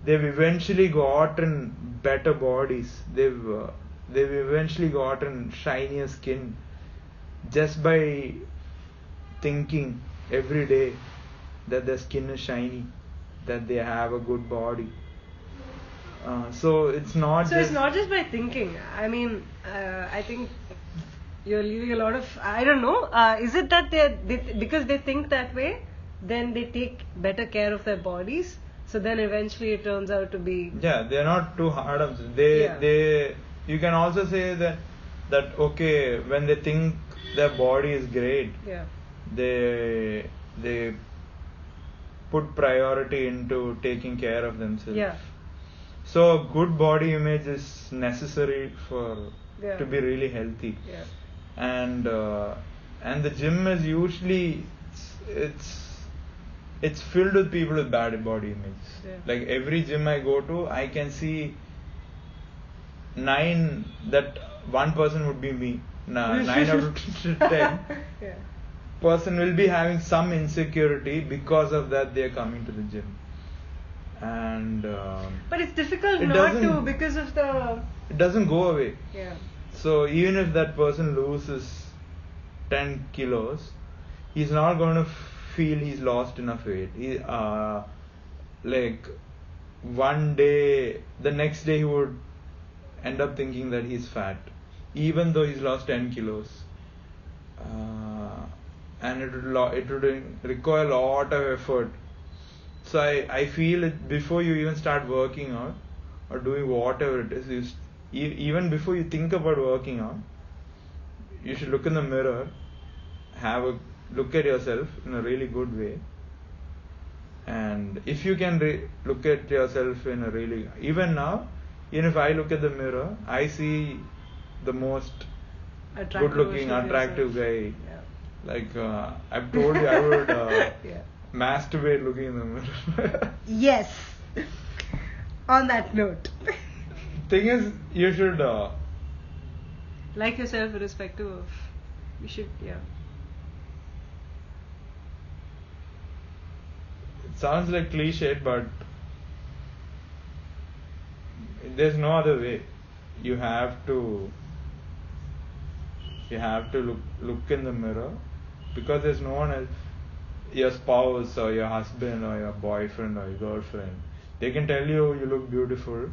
they've eventually gotten better bodies. They've eventually gotten shinier skin just by thinking every day that their skin is shiny, that they have a good body. So it's not just by thinking. I mean, I think you're leaving a lot of, I don't know, is it that because they think that way, then they take better care of their bodies, so then eventually it turns out to be... Yeah, they're not too hard on them. You can also say that okay, when they think their body is great, they put priority into taking care of themselves. Yeah. So good body image is necessary to be really healthy. Yeah. And the gym is usually it's filled with people with bad body image. Yeah. Like every gym I go to, I can see 9 that one person would be me. 9 out of 10 person will be having some insecurity because of that they are coming to the gym. And but it's difficult not to because of the... It doesn't go away. Yeah. So even if that person loses 10 kilos, he's not going to feel he's lost enough weight. Like one day, the next day he would end up thinking that he's fat. even though he's lost 10 kilos. And it would require a lot of effort. So I feel it before you even start working out or doing whatever it is, even before you think about working out, you should look in the mirror, have a look at yourself in a really good way. And if you can look at yourself in a really, even now, even if I look at the mirror, I see the most good looking, attractive guy. Yeah. Like I've told you, I would Yeah. masturbate looking in the mirror. Yes. On that note. Thing is, you should Like yourself irrespective of. You should, yeah. it sounds like cliched, but there's no other way. You have to look in the mirror, because there's no one else, your spouse or your husband or your boyfriend or your girlfriend. They can tell you look beautiful,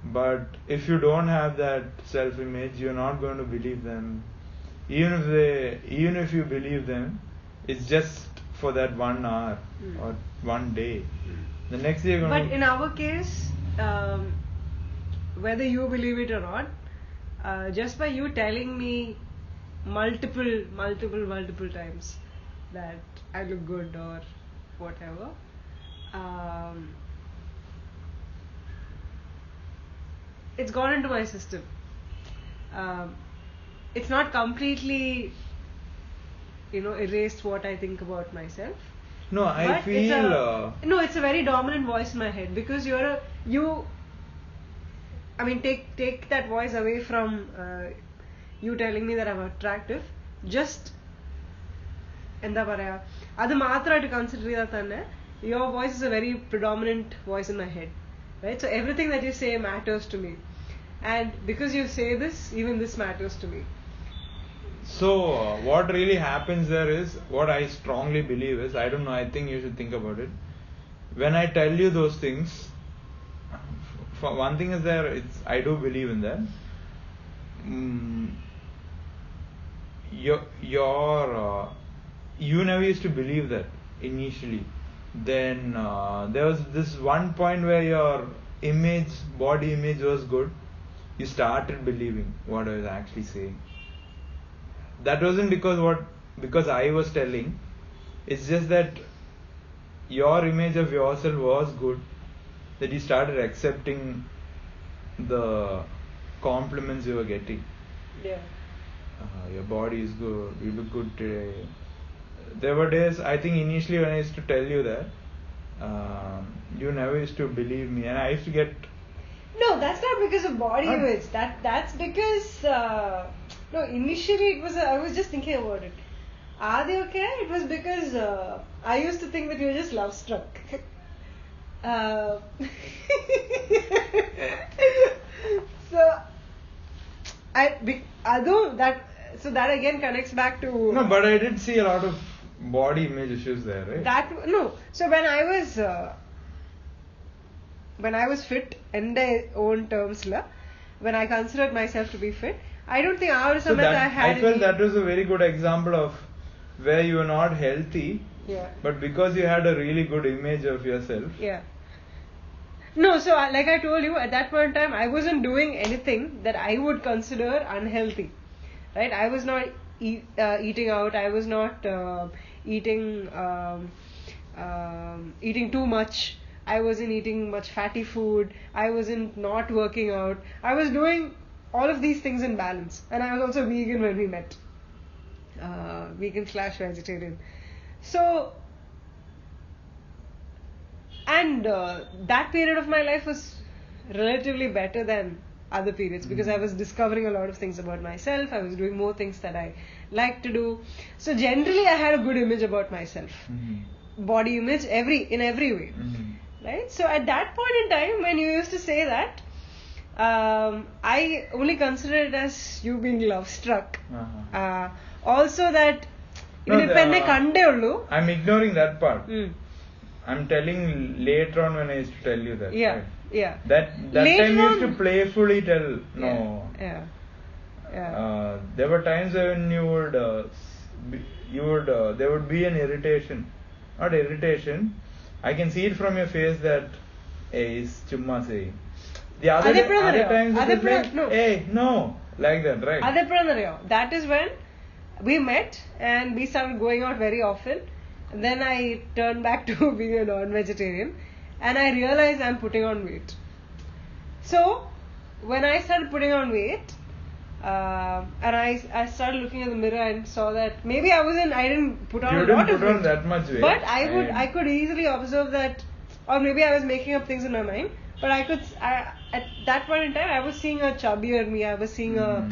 but if you don't have that self-image, you're not going to believe them. Even if you believe them, it's just for that 1 hour or 1 day. The next day you're going But in our case, whether you believe it or not, just by you telling me multiple times that I look good or whatever, it's gone into my system. It's not completely, erased what I think about myself. No, I But feel it's a very dominant voice in my head, because take that voice away from you telling me that I'm attractive. Just എന്താ പറയാ, അത് മാത്രമായിട്ട് consider ചെയ്താൽ തന്നെ your voice is a very predominant voice in my head, right? So everything that you say matters to me, and because you say this, even this matters to me. So what really happens there is, what I strongly believe is, I don't know, I think you should think about it. When I tell you those things, for one thing is there, I do believe in that. You never used to believe that initially. Then there was this one point where your body image was good. You started believing what I was actually saying. That wasn't because I was telling. It's just that your image of yourself was good, that you started accepting the compliments you were getting. Yeah. Your body is good, you look good today. There were days, I think initially when I used to tell you that, you never used to believe me, and I used to get... No, that's not because of body image. That's because no. Initially, I was just thinking about it. Okay, it was because I used to think that you were just love struck. So that again connects back to... No, but I did see a lot of body image issues there, right? So when I was fit in my own terms, when I considered myself to be fit, I don't think I felt that was a very good example of where you were not healthy, yeah, but because you had a really good image of yourself. Yeah. No, so like I told you, at that point in time, I wasn't doing anything that I would consider unhealthy, right? I was not eating out. I was not eating too much. I wasn't eating much fatty food. I wasn't not working out. I was doing all of these things in balance, and I was also vegan when we met, vegan/vegetarian. So, and that period of my life was relatively better than other periods, because I was discovering a lot of things about myself. I was doing more things that I like to do. So generally, I had a good image about myself, body image, in every way, right? So at that point in time, when you used to say that, I only consider it as you being love struck. Also that I'm ignoring that part. I'm telling later on when I used to tell you that. Yeah, right? yeah. That later time you used to playfully tell, no. Yeah. Yeah. There were times when you would there would be an irritation, not irritation. I can see it from your face that is chumma saying. The other times it is like, no. hey, no, like that, right? That is when we met and we started going out very often. Then I turned back to being a non-vegetarian and I realized I'm putting on weight. So when I started putting on weight, and I started looking in the mirror and saw that maybe I didn't put on a lot of weight. You didn't put on that much weight. But I could easily observe that, or maybe I was making up things in my mind. But at that point in time, I was seeing a chubbier me. I was seeing so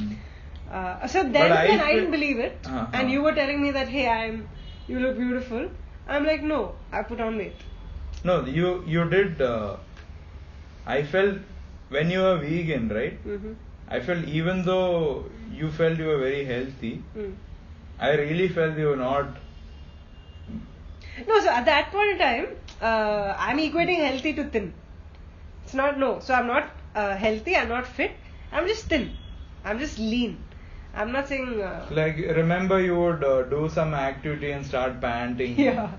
then I didn't believe it. And you were telling me that, hey, you look beautiful. I'm like, no, I put on weight. No, you did. I felt when you were vegan, right? Mm-hmm. I felt even though you felt you were very healthy, I really felt you were not. No, so at that point in time, I'm equating healthy to thin. It's not, no. So I'm not healthy, I'm not fit, I'm just thin. I'm just lean. I'm not saying. Like, remember you would do some activity and start panting. Yeah.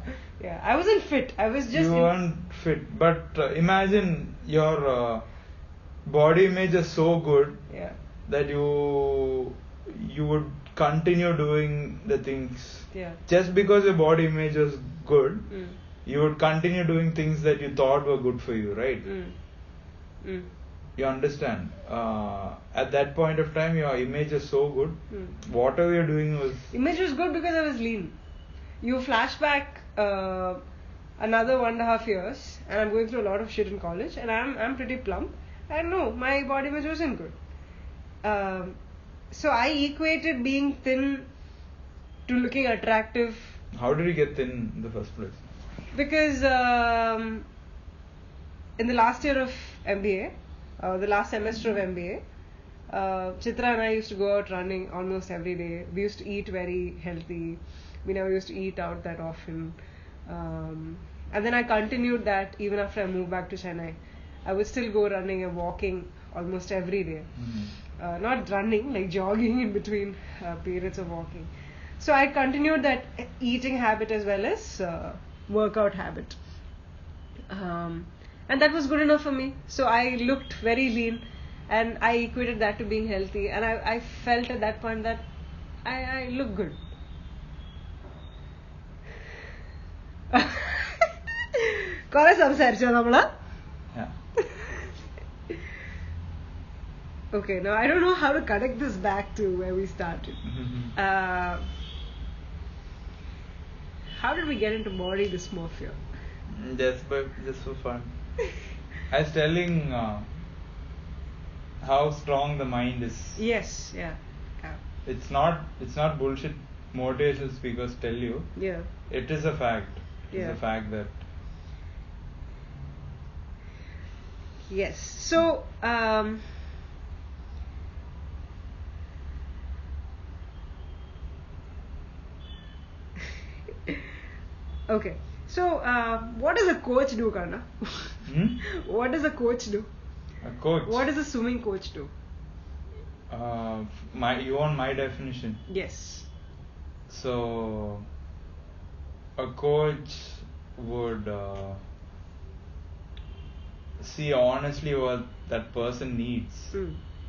I wasn't fit. I was just. You weren't fit. But imagine your body image is so good that you would continue doing the things. Yeah. Just because your body image was good, you would continue doing things that you thought were good for you, right? You understand? At that point of time, your image is so good. Whatever you're doing was. Image was good because I was lean. You flash back another 1.5 years, and I'm going through a lot of shit in college, and I'm pretty plump. And no, my body image wasn't good. So I equated being thin to looking attractive. How did you get thin in the first place? Because in the last year of MBA, the last semester of MBA, Chitra and I used to go out running almost every day. We used to eat very healthy. We never used to eat out that often. And then I continued that even after I moved back to Chennai. I would still go running and walking almost every day. Not running, like jogging in between periods of walking. So I continued that eating habit as well as workout habit. And that was good enough for me. So I looked very lean and I equated that to being healthy. And I felt at that point that I look good. Yeah. Okay, now I don't know how to connect this back to where we started. How did we get into body dysmorphia? Just for fun. I was telling how strong the mind is. Yes, yeah. It's not bullshit motivational speakers tell you. Yeah. It is a fact. It's a fact that. Yes. So okay. So what does a coach do, Karna? What does a coach do? A coach? What does a swimming coach do? You want my definition? Yes. So a coach would see honestly what that person needs.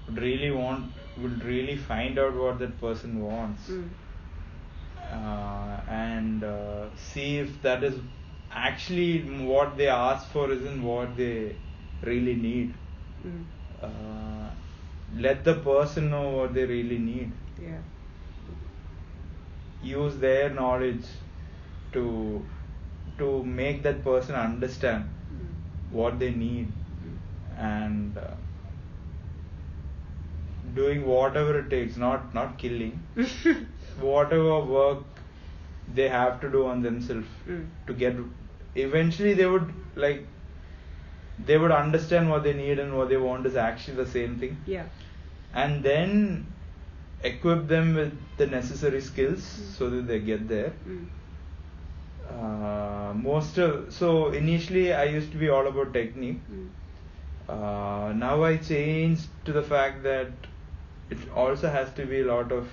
Would really find out what that person wants. And see if that is actually what they ask for isn't what they really need. Let the person know what they really need. Yeah. Use their knowledge to make that person understand what they need, and doing whatever it takes, not killing. Whatever work they have to do on themselves to get. Eventually they would understand what they need and what they want is actually the same thing. Yeah. And then equip them with the necessary skills so that they get there. So initially I used to be all about technique. Now I changed to the fact that it also has to be a lot of.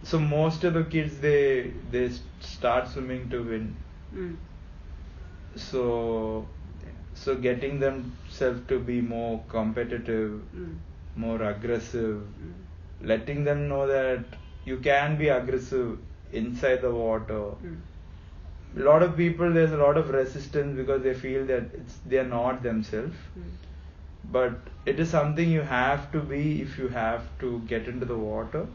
So most of the kids they start swimming to win. Mm. So getting themselves to be more competitive, more aggressive, letting them know that you can be aggressive inside the water. A lot of people, there's a lot of resistance because they feel that they are not themselves. But it is something you have to be if you have to get into the water.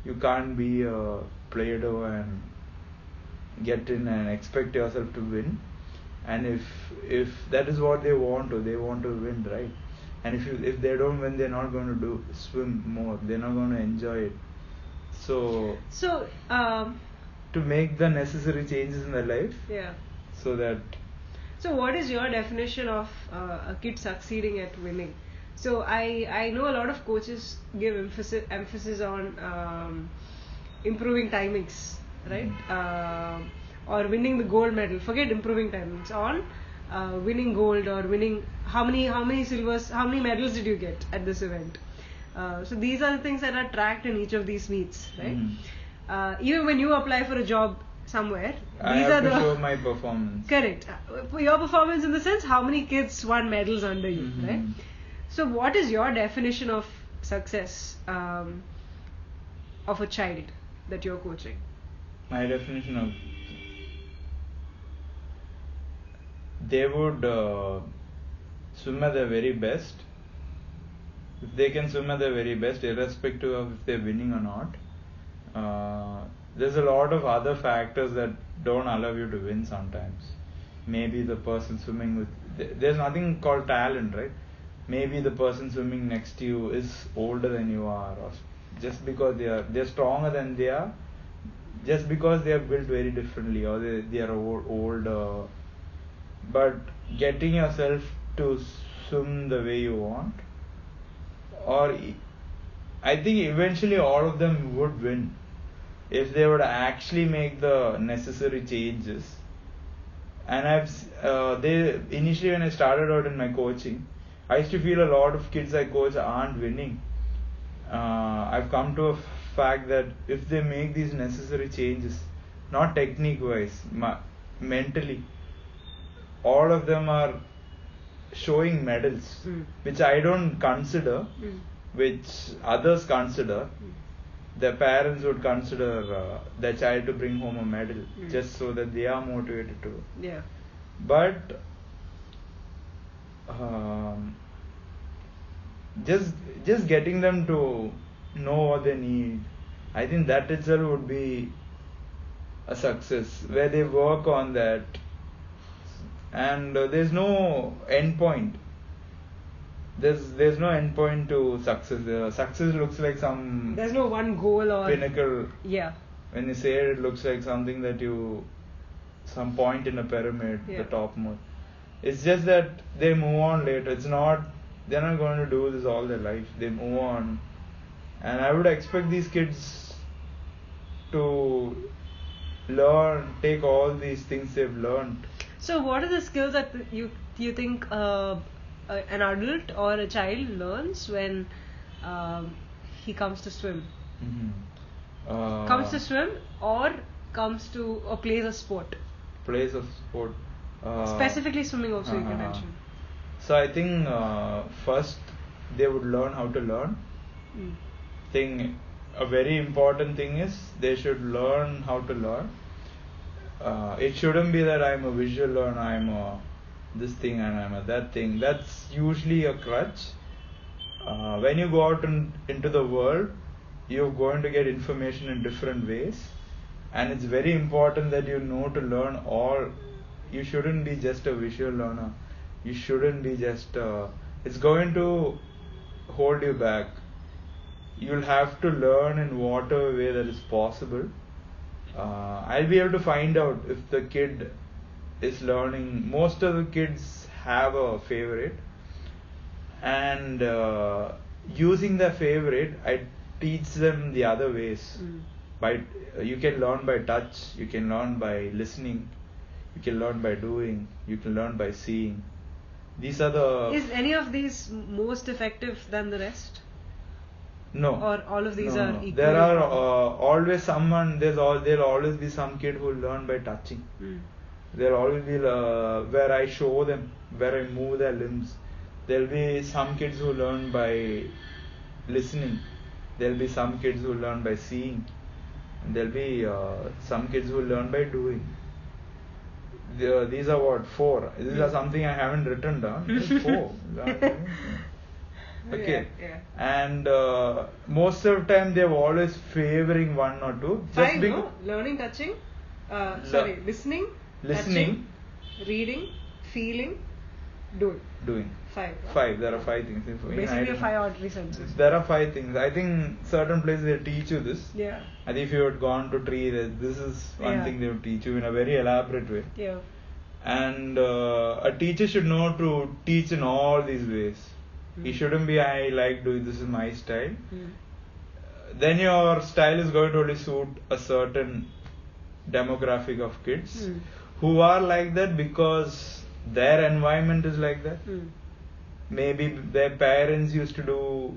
You can't be a Play-Doh and get in and expect yourself to win. And if that is what they want to win, right? And if they don't win, they're not going to swim more. They're not going to enjoy it. So to make the necessary changes in their life. Yeah. So what is your definition of a kid succeeding at winning? So I know a lot of coaches give emphasis on improving timings, right? Or winning the gold medal. Forget improving timings. On winning gold or winning how many silvers, how many medals did you get at this event? So these are the things that are tracked in each of these meets, right? Even when you apply for a job somewhere, I have to show my performance. Correct. Your performance in the sense how many kids won medals under you, right? So what is your definition of success of a child that you're coaching? My definition of they would swim at their very best. If they can swim at their very best, irrespective of if they're winning or not. There's a lot of other factors that don't allow you to win sometimes. Maybe the person swimming with... There's nothing called talent, right? Maybe the person swimming next to you is older than you are, or just because they're stronger than they are, just because they are built very differently, or they are older. But getting yourself to swim the way you want, or I think eventually all of them would win if they would actually make the necessary changes. And initially when I started out in my coaching, I used to feel a lot of kids I coach aren't winning. I've come to a fact that if they make these necessary changes, not technique wise, mentally, all of them are showing medals, which I don't consider, which others consider. Their parents would consider their child to bring home a medal just so that they are motivated to. Yeah. But just getting them to know what they need, I think that itself would be a success, where they work on that. And there's no end point. There's no end point to success. Success looks like some... There's no one goal or... pinnacle. Yeah. When you say it looks like something that some point in a pyramid, the topmost. It's just that they move on later. They're not going to do this all their life. They move on. And I would expect these kids to take all these things they've learned. So what are the skills that you think an adult or a child learns when he comes to swim? Comes to swim or plays a sport? Plays a sport. Specifically swimming also you can mention. So I think first they would learn how to learn. A very important thing is they should learn how to learn. It shouldn't be that I'm a visual learner, I'm a this thing and I'm a that thing. That's usually a crutch. When you go out into the world, you're going to get information in different ways, and it's very important that you know to learn all. You shouldn't be just a visual learner. You shouldn't be just it's going to hold you back. You'll have to learn in whatever way that is possible. I'll be able to find out if the kid is learning. Most of the kids have a favorite, and using the favorite, I teach them the other ways. You can learn by touch, you can learn by listening, you can learn by doing, you can learn by seeing. These are the... Is any of these most effective than the rest? No. Or all of these No, are no. equally There are important? always someone. There'll always be some kid who learn by touching. Mm. There'll always be where I show them, where I move their limbs. There'll be some kids who learn by listening. There'll be some kids who learn by seeing. And there'll be some kids who learn by doing. These are what? 4. These are something I haven't written down. There's 4. Okay. Yeah. And most of the time they're always favoring 1 or 2. 5, no? Learning, touching. Listening. Listening. Touching, reading, feeling, doing. 5. 5. There are 5 things. Basically 5 auditory senses. There are 5 things. I think certain places they teach you this. Yeah. I think if you had gone to tree, this is one thing they would teach you in a very elaborate way. Yeah. And a teacher should know to teach in all these ways. He shouldn't be, I like doing this is my style. Then your style is going to only suit a certain demographic of kids who are like that because their environment is like that. Maybe their parents used to do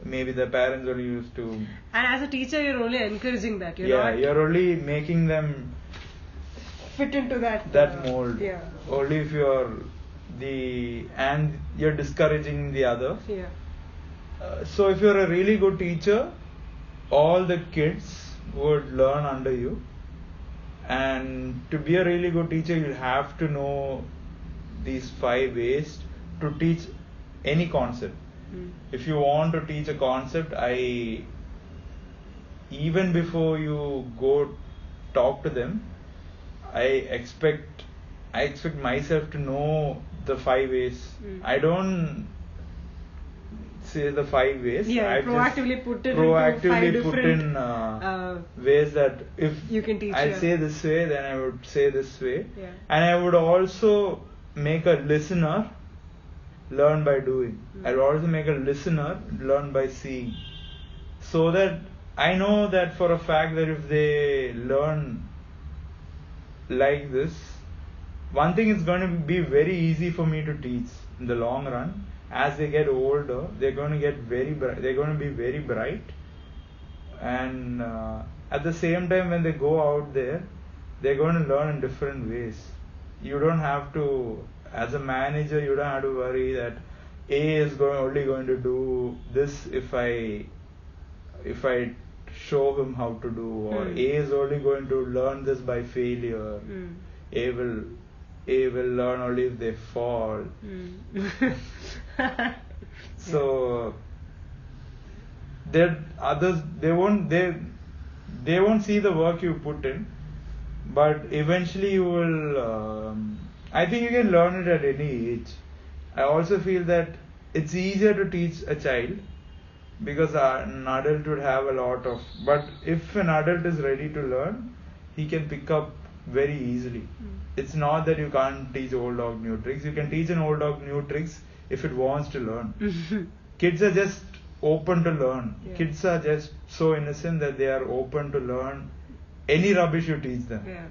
maybe their parents only used to. And as a teacher, you're only encouraging that. You're only making them fit into that mold. Yeah. Only if and you're discouraging the other. Yeah. So if you're a really good teacher, all the kids would learn under you. And to be a really good teacher, you have to know these 5 ways to teach any concept. If you want to teach a concept, even before you go talk to them, I expect myself to know the 5 ways. I don't say the 5 ways. Yeah, I proactively put it into 5 different ways that if you can teach. I say this way, then I would say this way. Yeah. And I would also make a listener learn by doing. I would also make a listener learn by seeing. So that I know that for a fact that if they learn like this, one thing is going to be very easy for me to teach in the long run. As they get older, they're going to get very bright. They're going to be very bright, and at the same time, when they go out there, they're going to learn in different ways. You don't have to, as a manager, you don't have to worry that A is only going to do this if I show him how to do, or A is only going to learn this by failure. A will learn only if they fall. So others they won't see the work you put in, but eventually you will. I think you can learn it at any age. I also feel that it's easier to teach a child because an adult would have a lot of. But if an adult is ready to learn, he can pick up very easily. It's not that you can't teach old dog new tricks. You can teach an old dog new tricks if it wants to learn. Kids are just open to learn. Yeah. Kids are just so innocent that they are open to learn any rubbish you teach them. Yeah.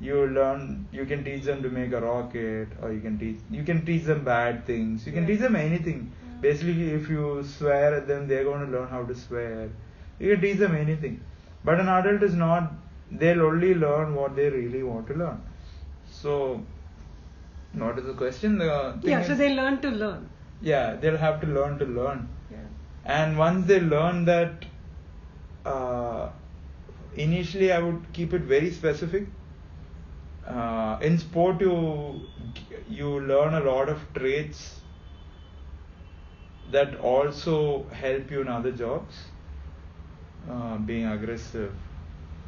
You can teach them to make a rocket, or you can teach them bad things. You can teach them anything. Basically, if you swear at them, they're going to learn how to swear. You can teach them anything. But an adult is not. They'll only learn what they really want to learn. So, what is the question? So they learn to learn. Yeah, they'll have to learn to learn. Yeah. And once they learn that, initially I would keep it very specific. In sport, you learn a lot of traits that also help you in other jobs. Being aggressive.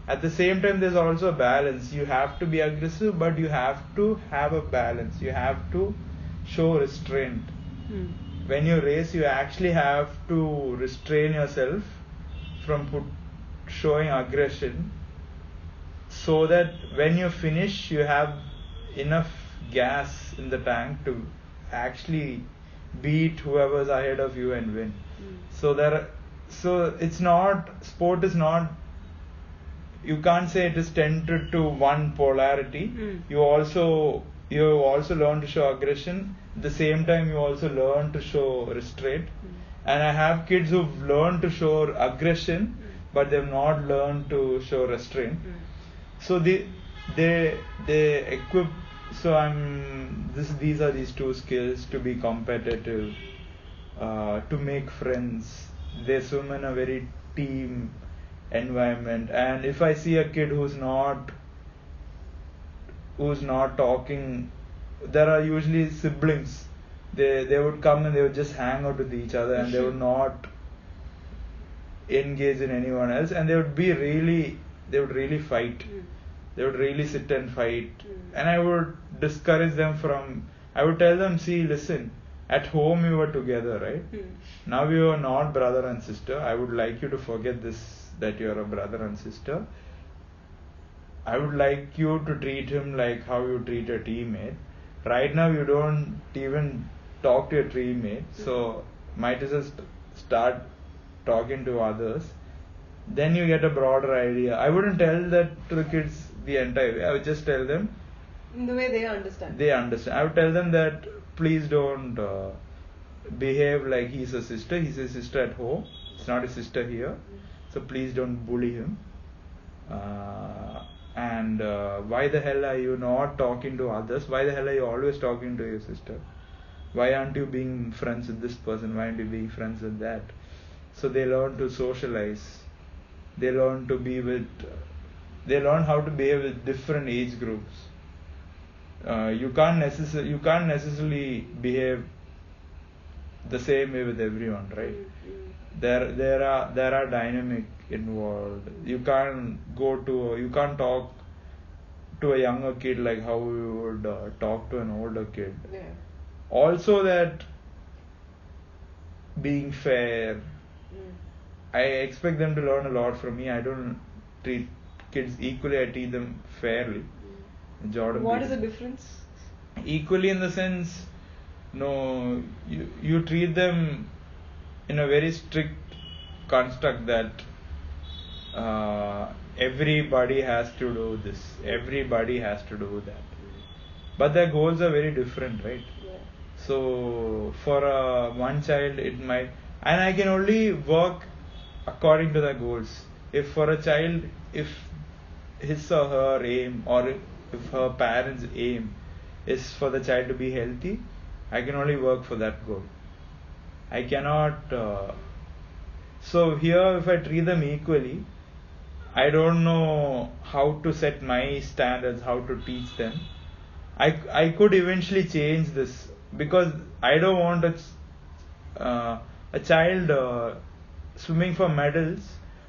At the same time, there's also a balance. You have to be aggressive, but you have to have a balance. You have to show restraint. When you race, you actually have to restrain yourself from showing aggression, so that when you finish, you have enough gas in the tank to actually beat whoever's ahead of you and win. So it's not, sport is not, you can't say it is tended to one polarity. You also learn to show aggression. At the same time, you also learn to show restraint. And I have kids who've learned to show aggression, but they've not learned to show restraint. So they equip. So these are these two skills: to be competitive, to make friends. They swim in a very team environment. And if I see a kid who's not talking, there are usually siblings. They would come and they would just hang out with each other, and they would not engage in anyone else, and they would really fight. They would really sit and fight. And I would discourage them I would tell them, see, listen, at home you were together, right? Now you are not brother and sister. I would like you to forget this, that you are a brother and sister. I would like you to treat him like how you treat a teammate. Right now you don't even talk to your teammate, so might as well start talking to others. Then you get a broader idea. I wouldn't tell that to the kids the entire way. I would just tell them in the way they understand. They understand. I would tell them that please don't behave like he's a sister. He's a sister at home. It's not a sister here. So please don't bully him. And why the hell are you not talking to others? Why the hell are you always talking to your sister? Why aren't you being friends with this person? Why aren't you being friends with that? So they learn to socialize. They learn how to behave with different age groups. You can't necessarily behave the same way with everyone, right? There are dynamic involved. You can't talk to a younger kid like how you would talk to an older kid. Yeah. Also, that being fair. I expect them to learn a lot from me. I don't treat kids equally. I treat them fairly. Jordan. What is the difference? Equally in the sense, no, you treat them in a very strict construct that everybody has to do this, everybody has to do that. But their goals are very different, right? Yeah. So for one child it might, and I can only work according to their goals. If for a child, if his or her aim, or if her parents' aim is for the child to be healthy, I can only work for that goal. I cannot. So here, if I treat them equally, I don't know how to set my standards, how to teach them. I could eventually change this, because I don't want a child swimming for medals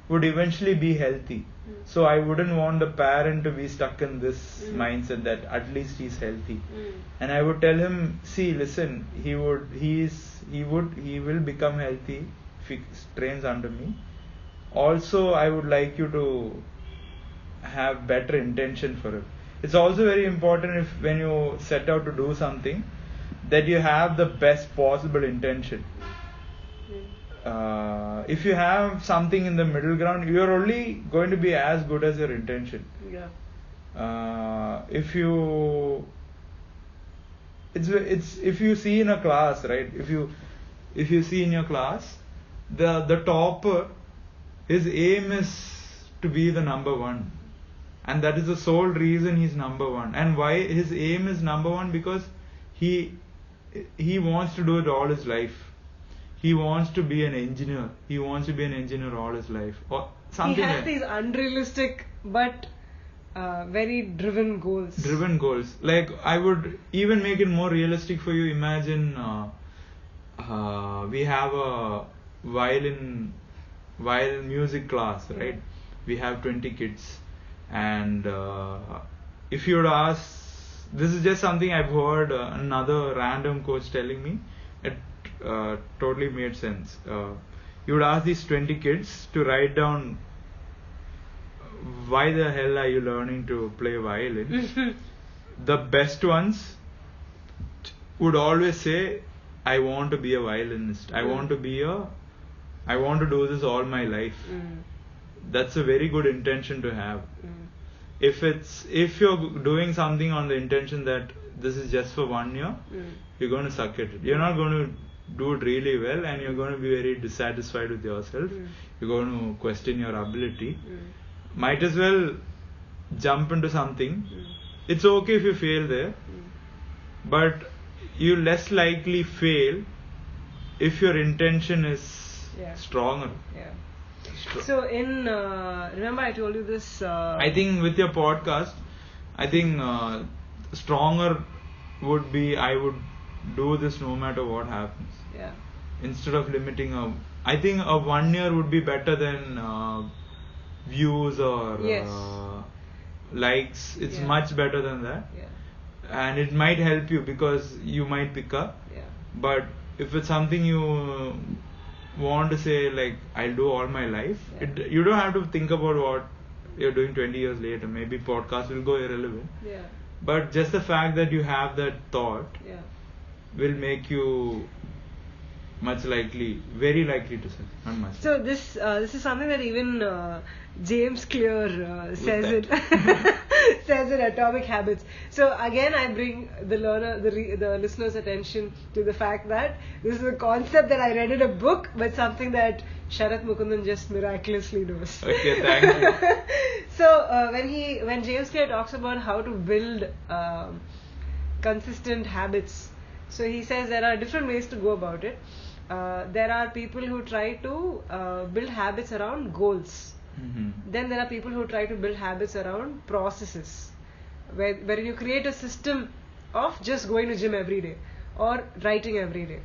would eventually be healthy. So I wouldn't want the parent to be stuck in this mindset that at least he's healthy. And I would tell him, see, listen, he will become healthy if he trains under me. Also, I would like you to have better intention for him. It's also very important, when you set out to do something, that you have the best possible intention. If you have something in the middle ground, you are only going to be as good as your intention. Yeah. If you see in a class, right? If you see in your class, the topper, his aim is to be the number one, and that is the sole reason he's number one. And why his aim is number one? Because he wants to do it all his life. He wants to be an engineer. He wants to be an engineer all his life, or something. He has these unrealistic but very driven goals. Driven goals. Like, I would even make it more realistic for you. Imagine we have a violin music class, right? We have 20 kids, and if you would ask, this is just something I've heard another random coach telling me. It totally made sense. You would ask these 20 kids to write down, why the hell are you learning to play violin? The best ones would always say, I want to be a violinist. I want to do this all my life. That's a very good intention to have. If you're doing something on the intention that this is just for 1 year, you're going to suck at it. You're not going to do it really well, and you're going to be very dissatisfied with yourself. You're going to question your ability. Might as well jump into something. It's okay if you fail there, but you less likely fail if your intention is stronger. So remember I told you this. I think with your podcast, I think stronger would be I would do this no matter what happens. Instead of limiting I think a 1 year would be better than views or likes. It's much better than that. And it might help you because you might pick up. But if it's something you want to say, like, I'll do all my life, you don't have to think about what you're doing 20 years later. Maybe podcast will go irrelevant. But just the fact that you have that thought will make you very likely to succeed. Not much. So this is something that even James Clear says it says in Atomic Habits. So again, I bring the listener's attention to the fact that this is a concept that I read in a book, but something that Sharath Mukundan just miraculously knows. Okay, thank you. So when James Clear talks about how to build consistent habits, so he says there are different ways to go about it. There are people who try to build habits around goals. Then there are people who try to build habits around processes, where you create a system of just going to gym every day or writing every day.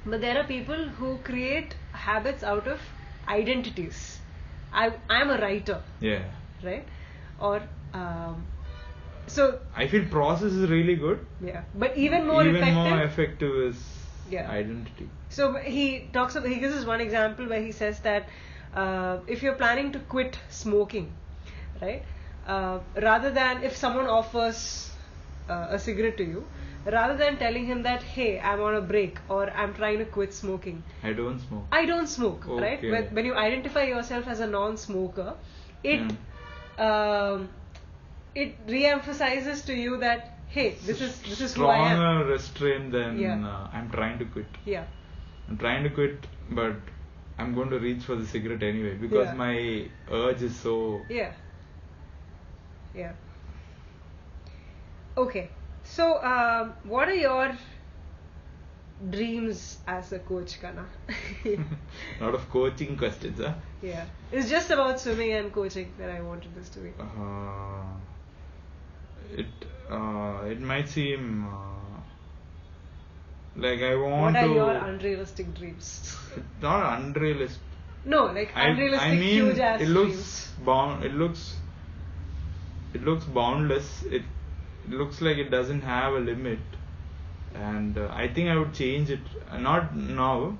But there are people who create habits out of identities. I'm a writer. Right? Or so I feel process is really good. But even more effective is identity. So he gives us one example where he says that if you're planning to quit smoking, right, rather than if someone offers a cigarette to you, rather than telling him that, hey, I'm on a break or I'm trying to quit smoking, I don't smoke, okay. Right? When you identify yourself as a non-smoker, it re-emphasizes to you that, hey, this is who I am. Stronger restraint than I'm trying to quit. I'm trying to quit, but I'm going to reach for the cigarette anyway because my urge is so. Okay, so what are your dreams as a coach, Kana? A lot of coaching questions, huh? It's just about swimming and coaching that I wanted this to be. It might seem like I want to. What are to. your unrealistic dreams? Not unrealistic. No, like unrealistic, huge ass dreams. It looks boundless. It looks like it doesn't have a limit, and I think I would change it. Not now.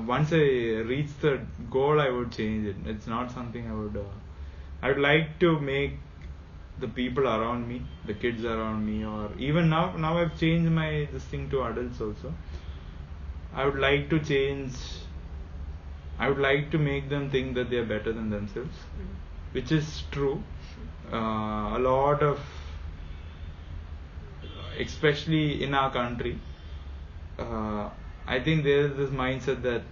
Once I reach the goal, I would change it. It's not something I would. I would like to make the people around me, the kids around me, or even now I've changed this thing to adults also. I would like to make them think that they are better than themselves, which is true. A lot of, especially in our country, I think there is this mindset that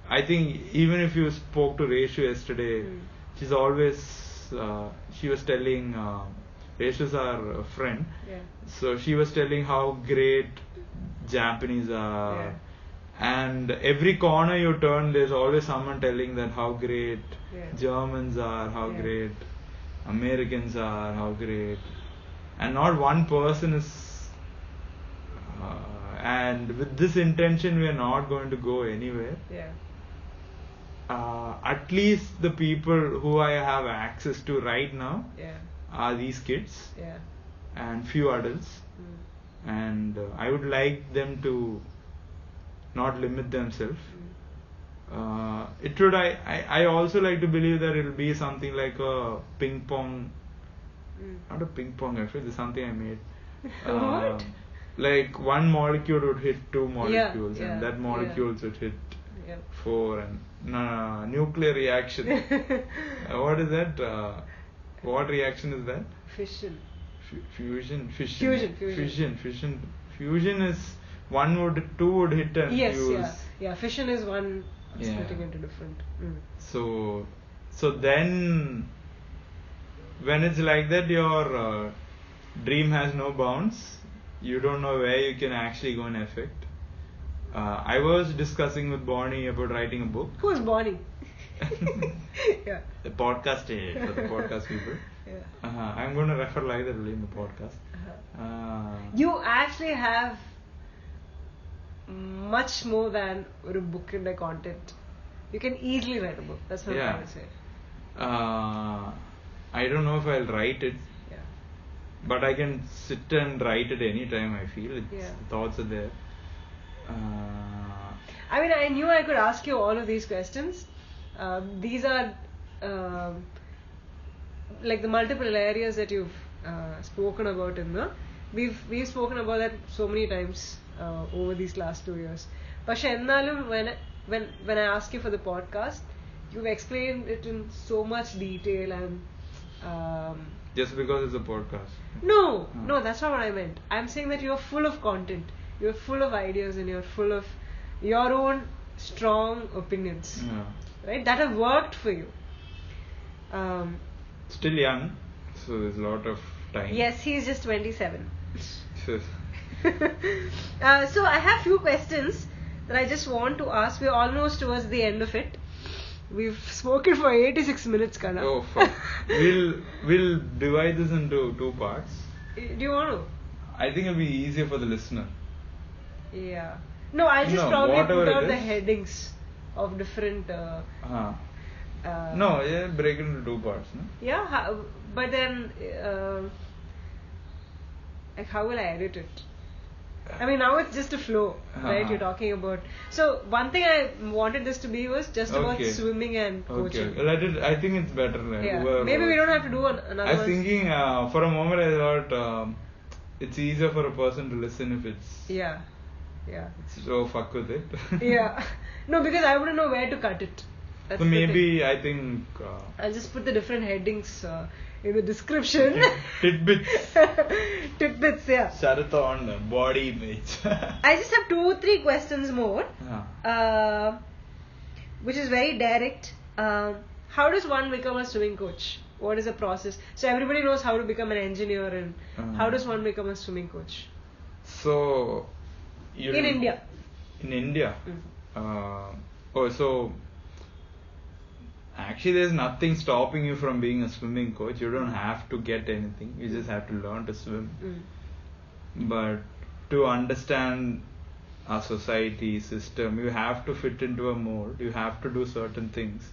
I think even if you spoke to Reshu yesterday, she's always she was telling Reshu's our friend, so she was telling how great Japanese are, and every corner you turn there's always someone telling that how great Germans are, how great Americans are, how great, and not one person is and with this intention we are not going to go anywhere. At least the people who I have access to right now are these kids and few adults, and I would like them to not limit themselves. I also like to believe that it will be something like a ping pong, not a ping pong actually, this is something I made. What? Like one molecule would hit two molecules and that molecules would hit four, and nuclear reaction. What is that? What reaction is that? Fission. Fusion. Fusion. Fusion is two would hit and Yes, fuse. yeah. Fission is one Yeah. splitting into different. So then when it's like that, your dream has no bounds. You don't know where you can actually go and affect. I was discussing with Bonnie about writing a book. Who is Bonnie? Yeah. The podcast for the podcast people. Yeah. I'm going to refer like that in the podcast. You actually have much more than a book in the content. You can easily write a book. That's what I'm trying to say. I don't know if I'll write it, Yeah. but I can sit and write it anytime I feel. The thoughts are there. I mean, I knew I could ask you all of these questions. These are like the multiple areas that you've spoken about in the. We've spoken about that so many times over these last 2 years. പക്ഷെ എന്നാലും when I ask you for the podcast, you've explained it in so much detail and. Just because it's a podcast. No, that's not what I meant. I'm saying that you're full of content. You're full of ideas and you're full of your own strong opinions. Yeah. Right? That have worked for you. Still young, so there's a lot of time. Yes, he's just 27. Sure. So I have few questions that I just want to ask. We're almost towards the end of it. We've spoken for 86 minutes, Kana. Oh fuck. We'll divide this into 2 parts. Do you want to? I think it'll be easier for the listener. Yeah. No, I'll just probably whatever put out it the is. headings of different. No, break it into 2 parts. No? Yeah, but then, like, how will I edit it? I mean, now it's just a flow, right? You're talking about. So one thing I wanted this to be was just about swimming and coaching. Okay, I think it's better. Yeah. Maybe we don't have to do another. I was thinking for a moment I thought it's easier for a person to listen if it's. Yeah. So fuck with it. Yeah. No, because I wouldn't know where to cut it. That's so maybe I think. I'll just put the different headings in the description. Tidbits. Tidbits, yeah. Sharath on body image. I just have 2-3 questions more, which is very direct. How does one become a swimming coach? What is the process? So everybody knows how to become an engineer, and how does one become a swimming coach? So. In India. In India. So. Actually, there's nothing stopping you from being a swimming coach. You don't have to get anything. You just have to learn to swim. But to understand our society system, you have to fit into a mold. You have to do certain things.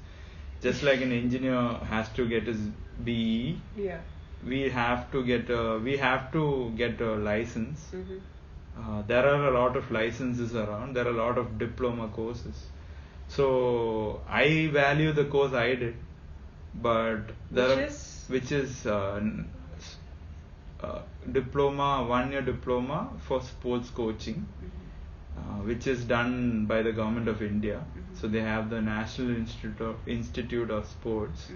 Just like an engineer has to get his BE, we have to get a license. There are a lot of licenses around. There are a lot of diploma courses. So I value the course I did, but which is diploma, 1-year diploma for sports coaching, which is done by the government of India. So they have the National Institute of Sports.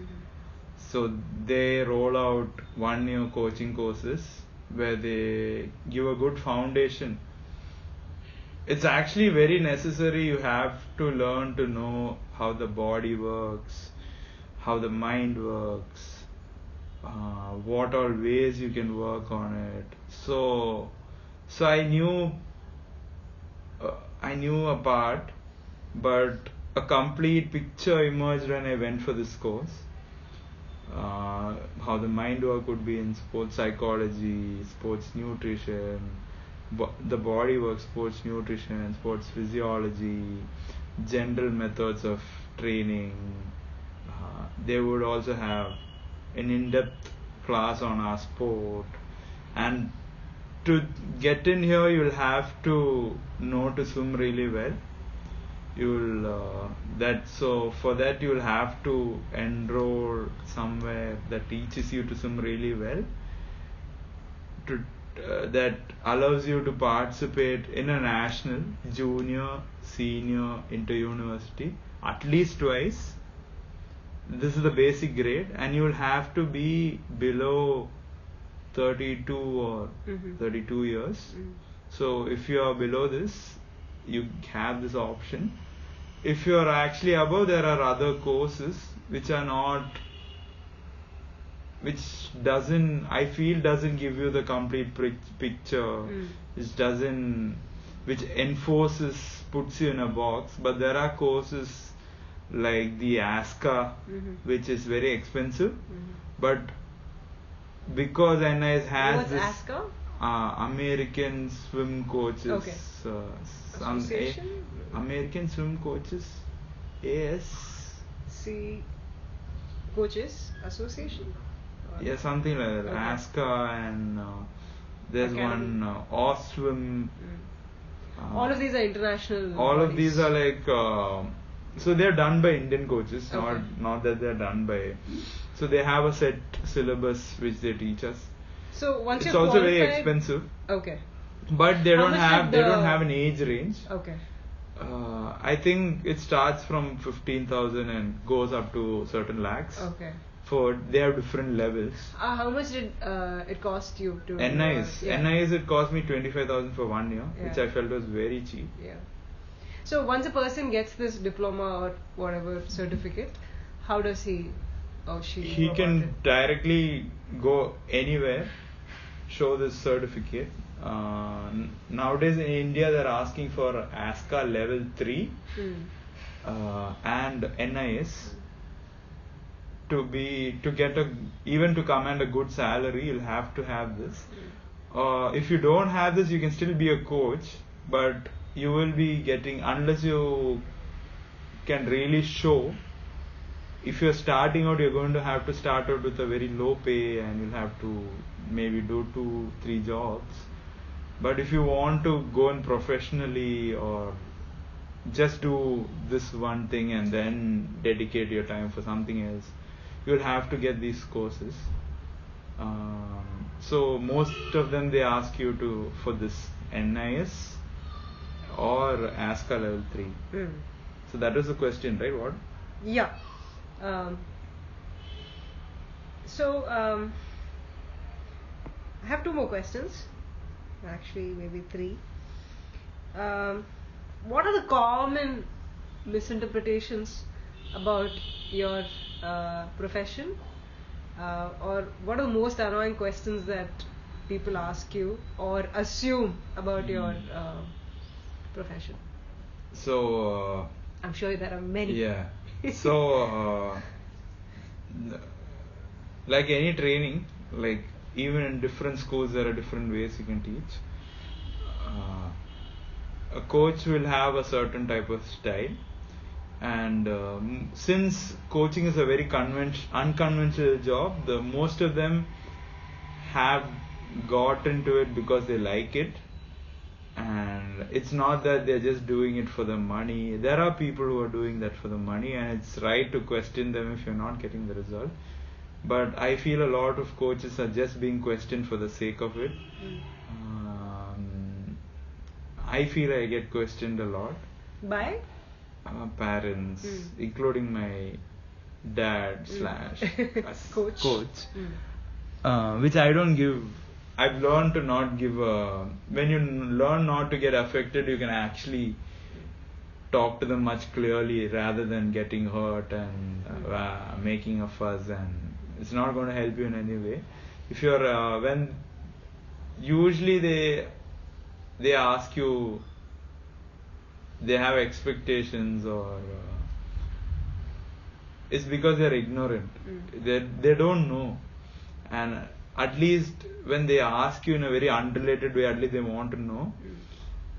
So they roll out 1-year coaching courses where they give a good foundation. It's actually very necessary. You have to learn to know how the body works, how the mind works, what all ways you can work on it. So I knew a part, but a complete picture emerged when I went for this course. How the mind work would be in sports psychology, sports nutrition, the body work, sports nutrition, sports physiology, general methods of training. They would also have an in-depth class on our sport. And to get in here, you'll have to know to swim really well. For that you'll have to enroll somewhere that teaches you to swim really well. That allows you to participate in a national, junior, senior, inter-university at least twice. This is the basic grade, and you will have to be below 32 or 32 years. So if you are below this, you have this option. If you are actually above, there are other courses which are not, which doesn't, I feel doesn't give you the complete picture, which enforces, puts you in a box. But there are courses like the ASCA, which is very expensive, but because NIS has What's this ASCA? American Swim Coaches, Okay. Association? American Swim Coaches, C Coaches Association? Or- yeah, something like that. Okay. ASCA, and there's Academy. one OSWIM. All of these are international. All of bodies. these are like so they're done by Indian coaches, Okay. not that they're done by. So they have a set syllabus which they teach us. So once It's you're also qualified, very expensive, Okay. but they How don't much have did they don't the- have an age range. Okay. I think it starts from 15,000 and goes up to certain lakhs. Okay. For they have different levels. How much did it cost you to? NIS it cost me 25,000 for 1 year, which Yeah. I felt was very cheap. Yeah. So once a person gets this diploma or whatever certificate, how does he or she? He go can about it? directly go anywhere, show this certificate. Nowadays in India they're asking for ASCA level 3 and NIS to get even to command a good salary. You'll have to have this. If you don't have this, you can still be a coach, but you will be getting, unless you can really show. If you're starting out, you're going to have to start out with a very low pay, and you'll have to maybe do 2-3 jobs. But if you want to go in professionally, or just do this one thing and then dedicate your time for something else, you'll have to get these courses. So most of them, they ask you for this NIS or ASCA level 3. So that was the question, right? What? Yeah. So I have 2 more questions. Actually, maybe 3. What are the common misinterpretations about your profession? Or what are the most annoying questions that people ask you or assume about your profession? So I'm sure there are many. yeah. So like any training, like even in different schools there are different ways you can teach. A coach will have a certain type of style, and since coaching is a very unconventional job, most of them have got into it because they like it, and it's not that they're just doing it for the money. There are people who are doing that for the money, and it's right to question them if you're not getting the result. But I feel a lot of coaches are just being questioned for the sake of it. I feel I get questioned a lot By? Parents, including my dad / Coach. Which I don't give. I've learned to not give when you learn not to get affected, you can actually talk to them much clearly rather than getting hurt and making a fuss, and it's not going to help you in any way. If you're when usually they ask you, they have expectations, or it's because they're ignorant. They don't know, and at least when they ask you in a very unrelated way, at least they want to know.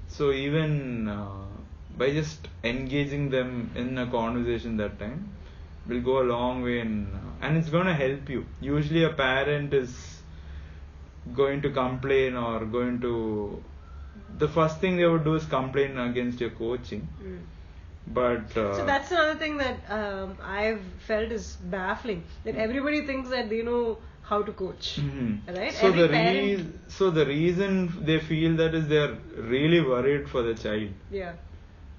So even by just engaging them in a conversation that time will go a long way, and it's going to help you. Usually a parent is going to complain, or the first thing they would do is complain against your coaching. But so that's another thing that I've felt is baffling, that everybody thinks that they know how to coach, right? So Every the reason they feel that is they're really worried for the child. Yeah.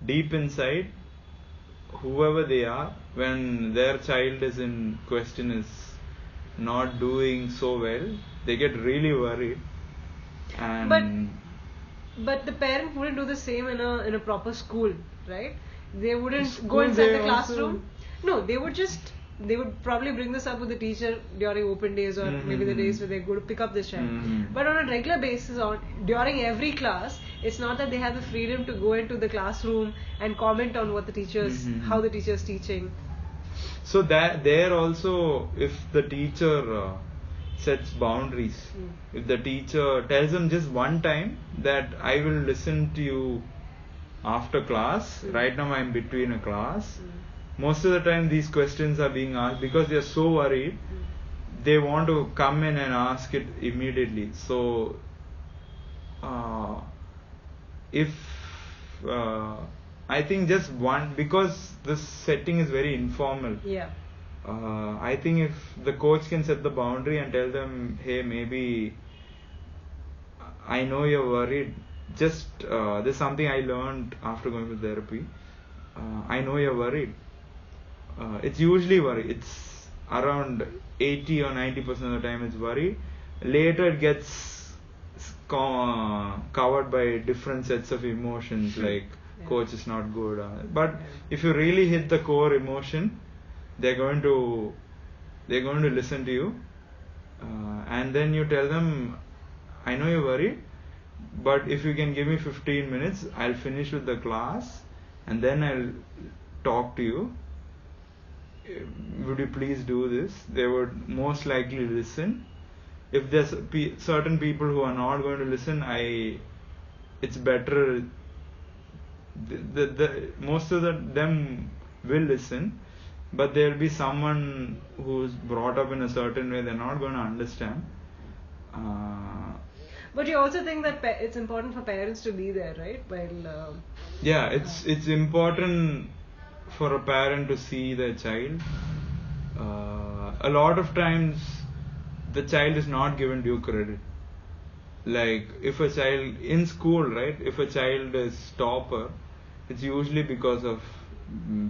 Deep inside, whoever they are, when their child is in question, is not doing so well, they get really worried. And But But the parent wouldn't do the same in a proper school, right? They wouldn't School, go inside they the classroom. also- No, they would probably bring this up with the teacher during open days or maybe the days where they go to pick up this child. But on a regular basis, during every class, it's not that they have the freedom to go into the classroom and comment on what the teachers, how the teacher's teaching. So that there also, if the teacher sets boundaries, if the teacher tells them just one time that I will listen to you after class, right now I'm between a class, most of the time these questions are being asked because they are so worried, they want to come in and ask it immediately. So if I think just one, because this setting is very informal, Yeah. I think if the coach can set the boundary and tell them, hey, maybe I know you're worried, just there's something I learned after going to therapy. I know you're worried. It's usually worry. It's around 80 or 90% of the time it's worry. Later it gets covered by different sets of emotions, like coach is not good. But if you really hit the core emotion, they're going to listen to you, and then you tell them, I know you're worried, but if you can give me 15 minutes, I'll finish with the class and then I'll talk to you. Would you please do this? They would most likely listen. If there's certain people who are not going to listen, it's better. Most of them will listen, but there'll be someone who's brought up in a certain way, they're not going to understand. But you also think that it's important for parents to be there, right? While yeah, it's important for a parent to see their child. A lot of times the child is not given due credit. Like if a child in school, right, if a child is topper, it's usually because of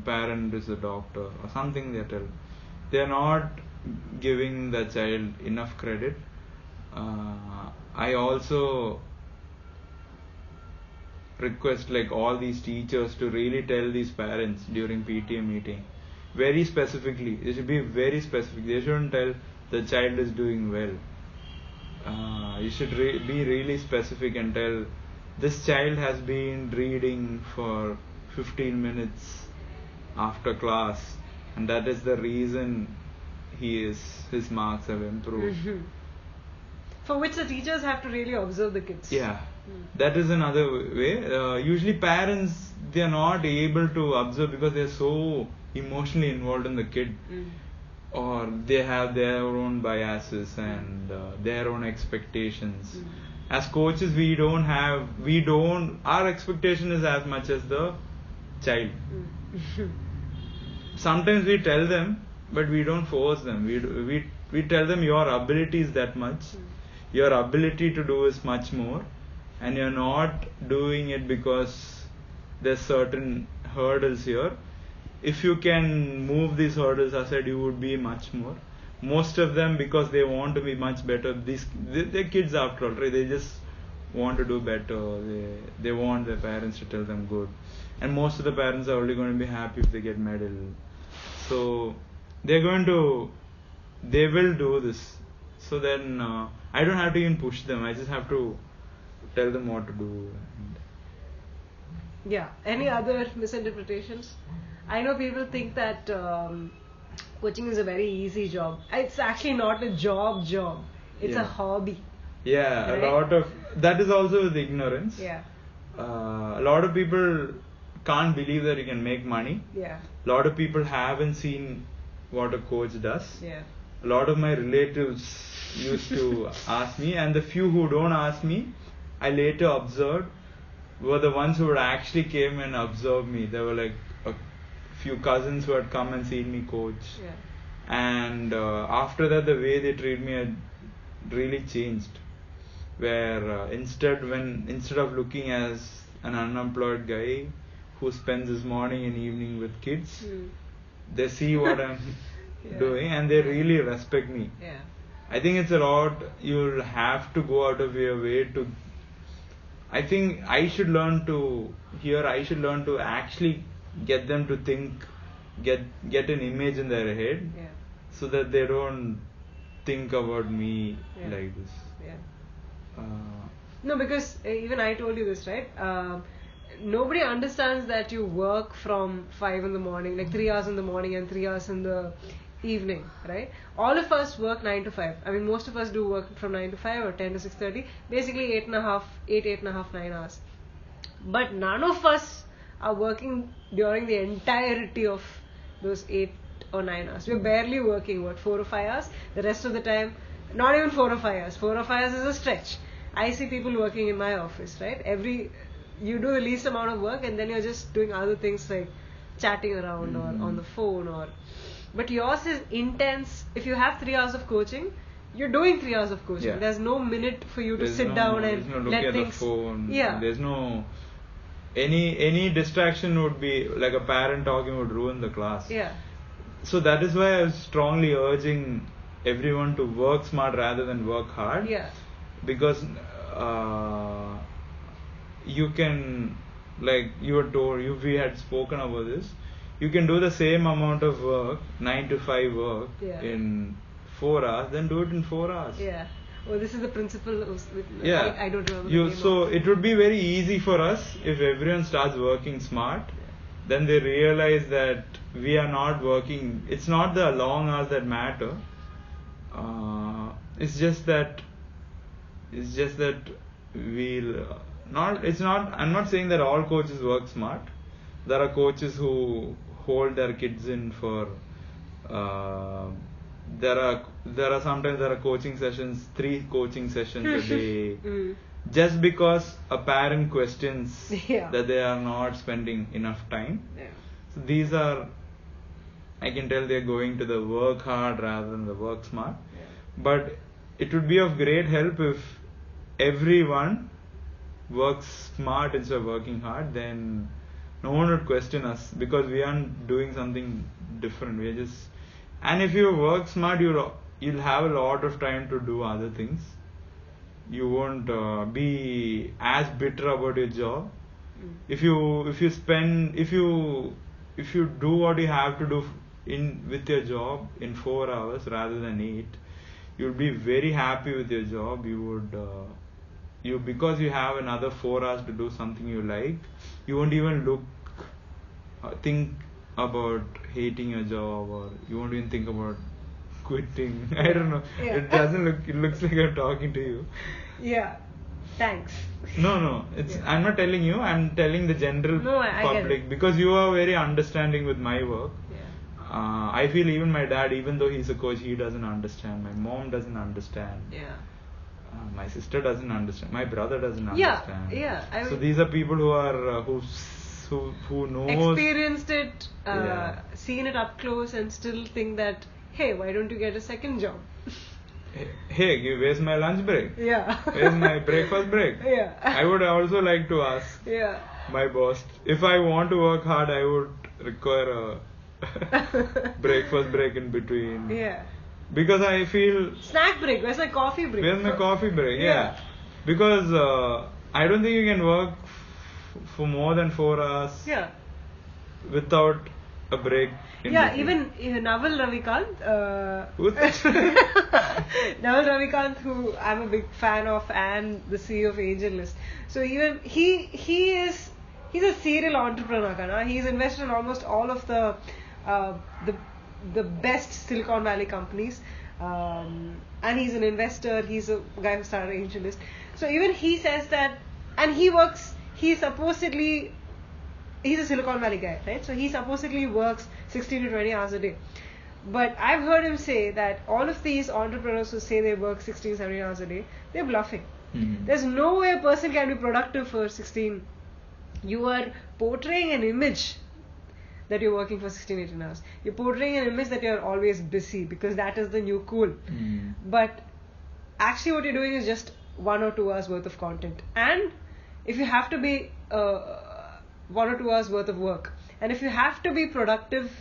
parent is a doctor or something. They're not giving the child enough credit. I also request like all these teachers to really tell these parents during PTA meeting very specifically. They should be very specific. They shouldn't tell the child is doing well. You should be really specific and tell this child has been reading for 15 minutes after class, and that is the reason his marks have improved. For which the teachers have to really observe the kids. Yeah, that is another way. Usually parents, they are not able to observe because they are so emotionally involved in the kid, or they have their own biases and their own expectations. As coaches, our expectation is as much as the child. Sometimes we tell them, but we don't force them. We tell them your ability is that much. Your ability to do is much more, and you're not doing it because there's certain hurdles here. If you can move these hurdles aside, you would be much more. Most of them, because they want to be much better, they're kids after all, right? They just want to do better. They want their parents to tell them good, and most of the parents are only going to be happy if they get medal. So they will do this. So then I don't have to even push them. I just have to tell them what to do. Yeah. Any other misinterpretations? I know people think that coaching is a very easy job. It's actually not a job. It's a hobby. Yeah, right? A lot of that is also with ignorance. Yeah. A lot of people can't believe that you can make money. Yeah. A lot of people haven't seen what a coach does. Yeah. A lot of my relatives used to ask me, and the few who don't ask me, I later observed, were the ones who would actually came and observed me. There were like a few cousins who had come and seen me coach. Yeah. And after that, the way they treat me had really changed. Where instead of looking as an unemployed guy who spends his morning and evening with kids, they see what I'm doing and they really respect me. Yeah. I think it's a lot. You'll have to go out of your way to I think I should learn to actually get them to think, get an image in their head, Yeah. so that they don't think about me like this. Yeah. No, because even I told you this, right? Nobody understands that you work from 5 in the morning, like 3 hours in the morning and 3 hours in the evening, right? All of us work 9 to 5. I mean, most of us do work from 9 to 5 or 10 to 6:30, basically 8.5, 9 hours. But none of us are working during the entirety of those 8 or 9 hours. We're barely working, 4 or 5 hours? The rest of the time, not even 4 or 5 hours. 4 or 5 hours is a stretch. I see people working in my office, right? You do the least amount of work and then you're just doing other things like chatting around or on the phone but yours is intense. If you have 3 hours of coaching, you're doing 3 hours of coaching. Yeah. There's no minute for you to sit down and there's no let looking at things. the phone. Yeah. There's no any distraction would be like a parent talking would ruin the class. Yeah. So that is why I was strongly urging everyone to work smart rather than work hard. Yeah. Because you can, like you were told, we had spoken about this, you can do the same amount of work, 9 to 5 work, in 4 hours, then do it in 4 hours. Yeah. Well, this is the principle Yeah. I don't remember. So it would be very easy for us if everyone starts working smart. Then they realize that we are not working. It's not the long hours that matter. It's just that we'll not. It's not. I'm not saying that all coaches work smart. There are coaches who hold their kids in for. There are sometimes coaching sessions, 3 coaching sessions a day, just because a parent questions that they are not spending enough time. Yeah. So these are, I can tell they're going to the work hard rather than the work smart. Yeah. But it would be of great help if everyone works smart instead of working hard. Then no one would question us because we aren't doing something different. We are just. And if you work smart, you'll have a lot of time to do other things. You won't be as bitter about your job. If you do what you have to do with your job in 4 hours rather than 8, you'll be very happy with your job. You would because you have another 4 hours to do something you like. You won't even think about hating your job, or you won't even think about quitting. I don't know. Yeah. It looks like I'm talking to you. Yeah. Thanks. No. I'm not telling you. I'm telling the general I public, get it. because you are very understanding with my work. Yeah. I feel even my dad, even though he's a coach, he doesn't understand. My mom doesn't understand. Yeah. My sister doesn't understand. My brother doesn't understand. Yeah. So these are people who are who knows, experienced it, seen it up close, and still think that, hey, why don't you get a second job? Hey, where's my lunch break? Yeah. Where's my breakfast break? Yeah. I would also like to ask Yeah. my boss, if I want to work hard, I would require a breakfast break in between. Yeah. Because I feel... Snack break. Where's my coffee break? Where's my coffee break? Yeah. Because I don't think you can work for more than 4 hours without a break. Even Naval Ravikant. Who's Naval Ravikant, who I'm a big fan of, and the CEO of AngelList. So even he's a serial entrepreneur. Kana. He's invested in almost all of the best Silicon Valley companies, and he's an investor. He's a guy who started AngelList. So even he says that, and he's a Silicon Valley guy, right? So he supposedly works 16 to 20 hours a day. But I've heard him say that all of these entrepreneurs who say they work 16, 17 hours a day, they're bluffing. Mm-hmm. There's no way a person can be productive for 16. You are portraying an image that you're working for 16, 18 hours. You're portraying an image that you're always busy because that is the new cool. Mm-hmm. But actually what you're doing is just 1 or 2 hours worth of content. And if you have to be 1 or 2 hours worth of work, and if you have to be productive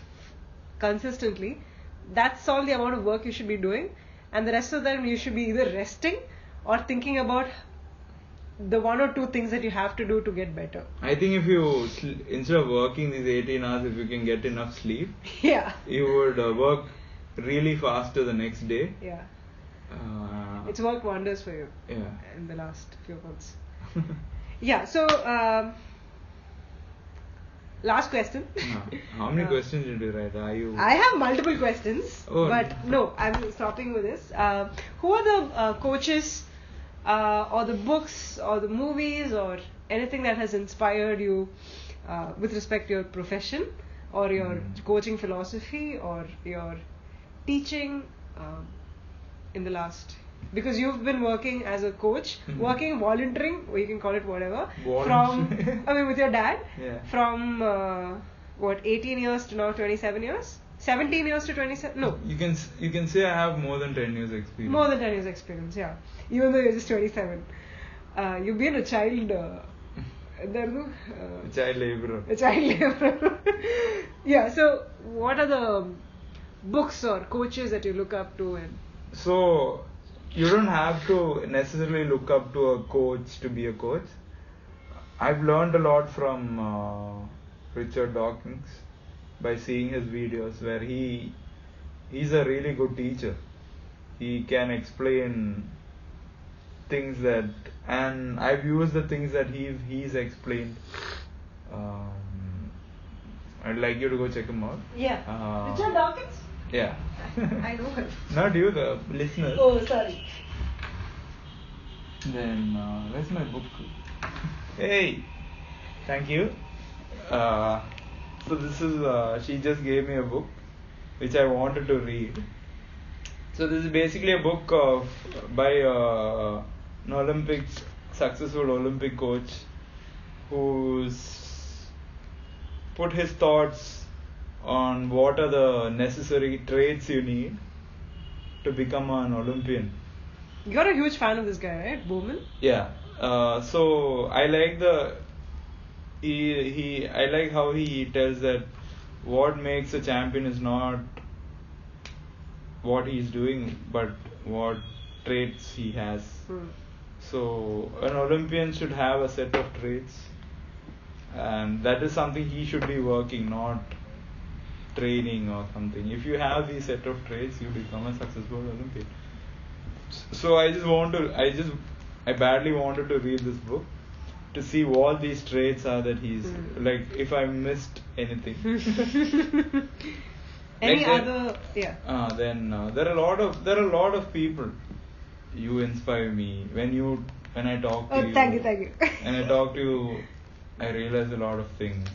consistently, that's all the amount of work you should be doing, and the rest of them you should be either resting or thinking about the one or two things that you have to do to get better. I think if you, instead of working these 18 hours, if you can get enough sleep, Yeah. you would work really faster the next day. Yeah. Uh, It's worked wonders for you yeah. in the last few months. Yeah, so last question. How many questions did you write? Are you? I have multiple questions, Oh, but no, I'm stopping with this. Who are the coaches or the books or the movies or anything that has inspired you with respect to your profession or your coaching philosophy or your teaching in the last? Because you've been working as a coach, working, volunteering, or you can call it whatever, with your dad, from 18 years to now 27 years? 17 years to 27? No. You can say I have more than 10 years experience. More than 10 years experience, yeah. Even though you're just 27. You've been a child... child laborer. A child laborer. Yeah, so what are the books or coaches that you look up to? So, you don't have to necessarily look up to a coach to be a coach. I've learned a lot from Richard Dawkins by seeing his videos, where he's a really good teacher. He can explain things that, and I've used the things that he's explained. I'd like you to go check him out. Yeah. Richard Dawkins? Yeah. I know him. Not you, the listener. Oh, sorry. Then, where's my book? Hey! Thank you. So this is, she just gave me a book which I wanted to read. So this is basically a book by an successful Olympic coach who's put his thoughts on what are the necessary traits you need to become an Olympian. You're a huge fan of this guy, right? Bowman? Yeah. So I like I like how he tells that what makes a champion is not what he's doing, but what traits he has. So an Olympian should have a set of traits, and that is something he should be working, not training or something. If you have these set of traits, you become a successful Olympian. So I badly wanted to read this book to see what these traits are that he's like, if I missed anything. Any like other? Yeah. Then there are a lot of people. You inspire me when I talk to you. Thank you. When I talk to you, I realize a lot of things.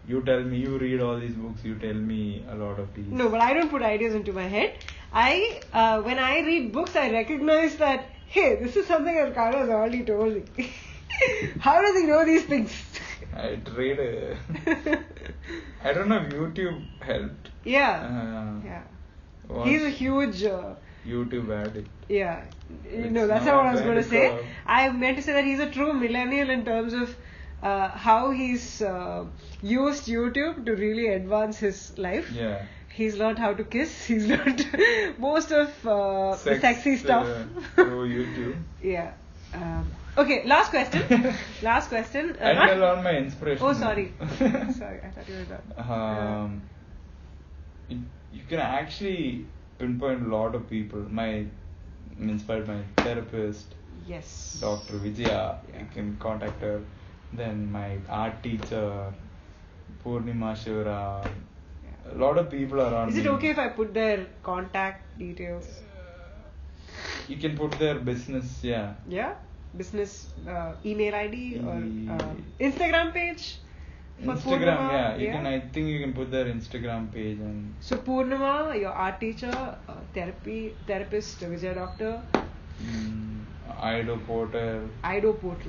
You tell me, you read all these books, you tell me a lot of these. No, but I don't put ideas into my head. When I read books, I recognize that, hey, this is something that Kara has already told me. How does he know these things? I don't know if YouTube helped. Yeah. He's a huge... YouTube addict. Yeah. That's not what I was going to say. I meant to say that he's a true millennial in terms of how he's used YouTube to really advance his life. Yeah. He's learned how to kiss. He's learned most of the sexy stuff through YouTube. Yeah. Okay, last question. I didn't learn my inspiration. Oh, sorry. Sorry, I thought you were done. You can actually pinpoint a lot of people. I'm inspired by my therapist. Yes. Dr. Vijaya. Yeah. You can contact her. Then my art teacher, Purnima Shivara. A lot of people around me. Is it okay if I put their contact details? You can put their business, yeah. Yeah? Business email ID or Instagram page? Instagram, yeah. I think you can put their Instagram page. So Purnima, your art teacher, therapist, Vijaya doctor. Ido Porter,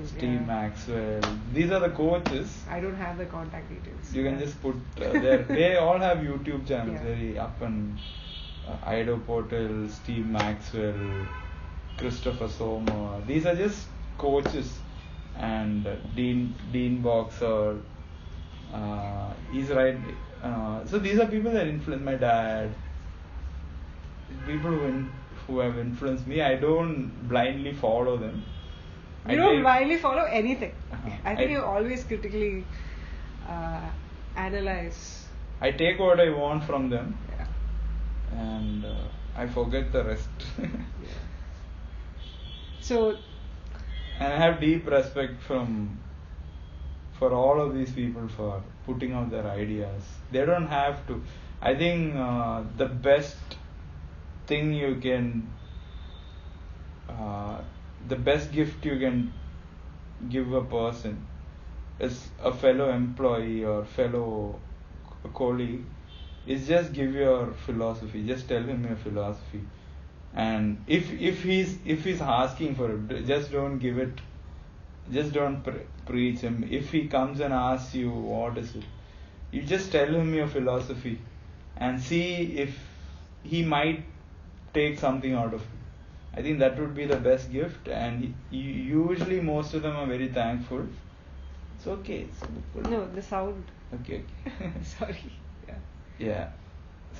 Steve Maxwell. These are the coaches. I don't have the contact details. You can just put they all have YouTube channels, very up and Ido Porter, Steve Maxwell, Christopher Soma. These are just coaches, and Dean Boxer. He's right. So these are people that influence my dad. People who have influenced me. I don't blindly follow them. You don't blindly follow anything. I think I- you always critically analyze. I take what I want from them, Yeah. and I forget the rest. So, And I have deep respect for all of these people for putting out their ideas. They don't have to. I think the best thing you can, the best gift you can give a person is a fellow employee or fellow colleague is just give your philosophy. Just tell him your philosophy, and if he's asking for it, just don't give it. Just don't preach him. If he comes and asks you what is it, you just tell him your philosophy and see if he might take something out of it. I think that would be the best gift, and usually most of them are very thankful. It's okay. It's cool. no, the sound. Okay. Sorry. Yeah. Yeah.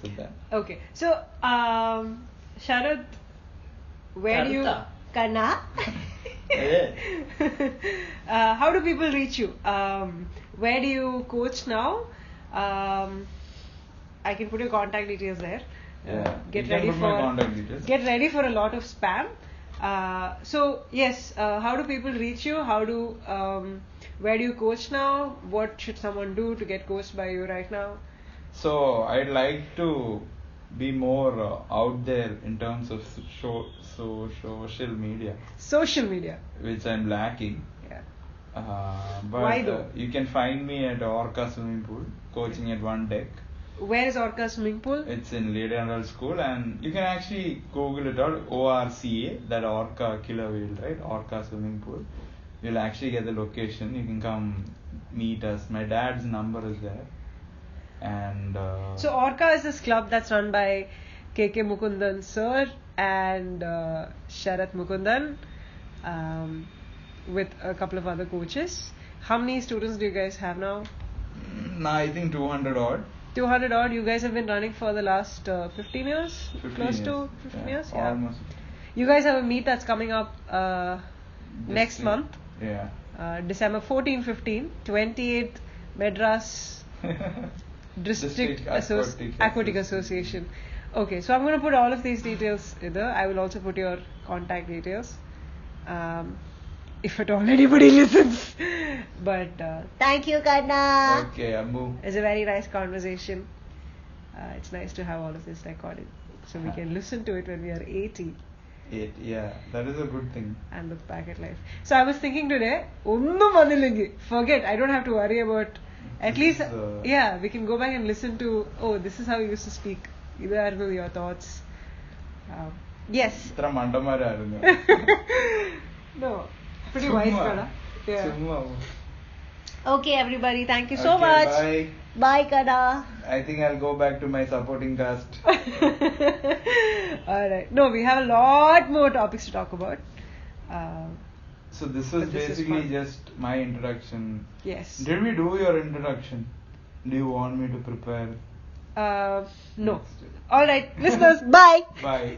So that. Okay. So, Sharath, where do you... Karta. Kana? How do people reach you? Where do you coach now? I can put your contact details there. Yeah. Get You can ready put my contact details. Get ready for a lot of spam. So yes, how do people reach you? Where do you coach now? What should someone do to get coached by you right now? So I'd like to be more out there in terms of social media, Social media. which I'm lacking. Yeah. But Why though? you can find me at ORCA swimming pool, coaching at one deck. Where is ORCA swimming pool? It's in Lady General School, and you can actually Google it out, ORCA, that Orca killer whale, right? ORCA swimming pool. You'll actually get the location. You can come meet us. My dad's number is there. And So ORCA is this club that's run by KK Mukundan sir and Sharath Mukundan with a couple of other coaches. How many students do you guys have now? I think 200 odd. 200 odd. You guys have been running for the last 15 years? 15 Close years. to 15 years? Yeah. Almost. You guys have a meet that's coming up next This month. Yeah. December 14-15, 28th Madras District Aquatic Association. Okay, so I'm going to put all of these details there. I will also put your contact details. If at all anybody listens. But thank you, Karna. Okay, Ambu. It's a very nice conversation. It's nice to have all of this recorded so we can listen to it when we are 80 Yeah, that is a good thing. and look back at life. So I was thinking today, forget, I don't have to worry about. At least, yeah, we can go back and listen to, oh, this is how you used to speak. Either are your thoughts. Yes. ഇത്ര മണ്ടന്മാരായിരുന്നു. No. Pretty wise, ചുമ്മാ. Kada. Yeah. ചുമ്മാ. Okay, everybody. Thank you so Okay, much. Bye. Bye, Kada. I think I'll go back to my supporting cast. Alright. No, we have a lot more topics to talk about. So this was But this is basically fun. just my introduction. Yes. Did we do your introduction? Do you want me to prepare? No. Alright, listeners, bye. Bye.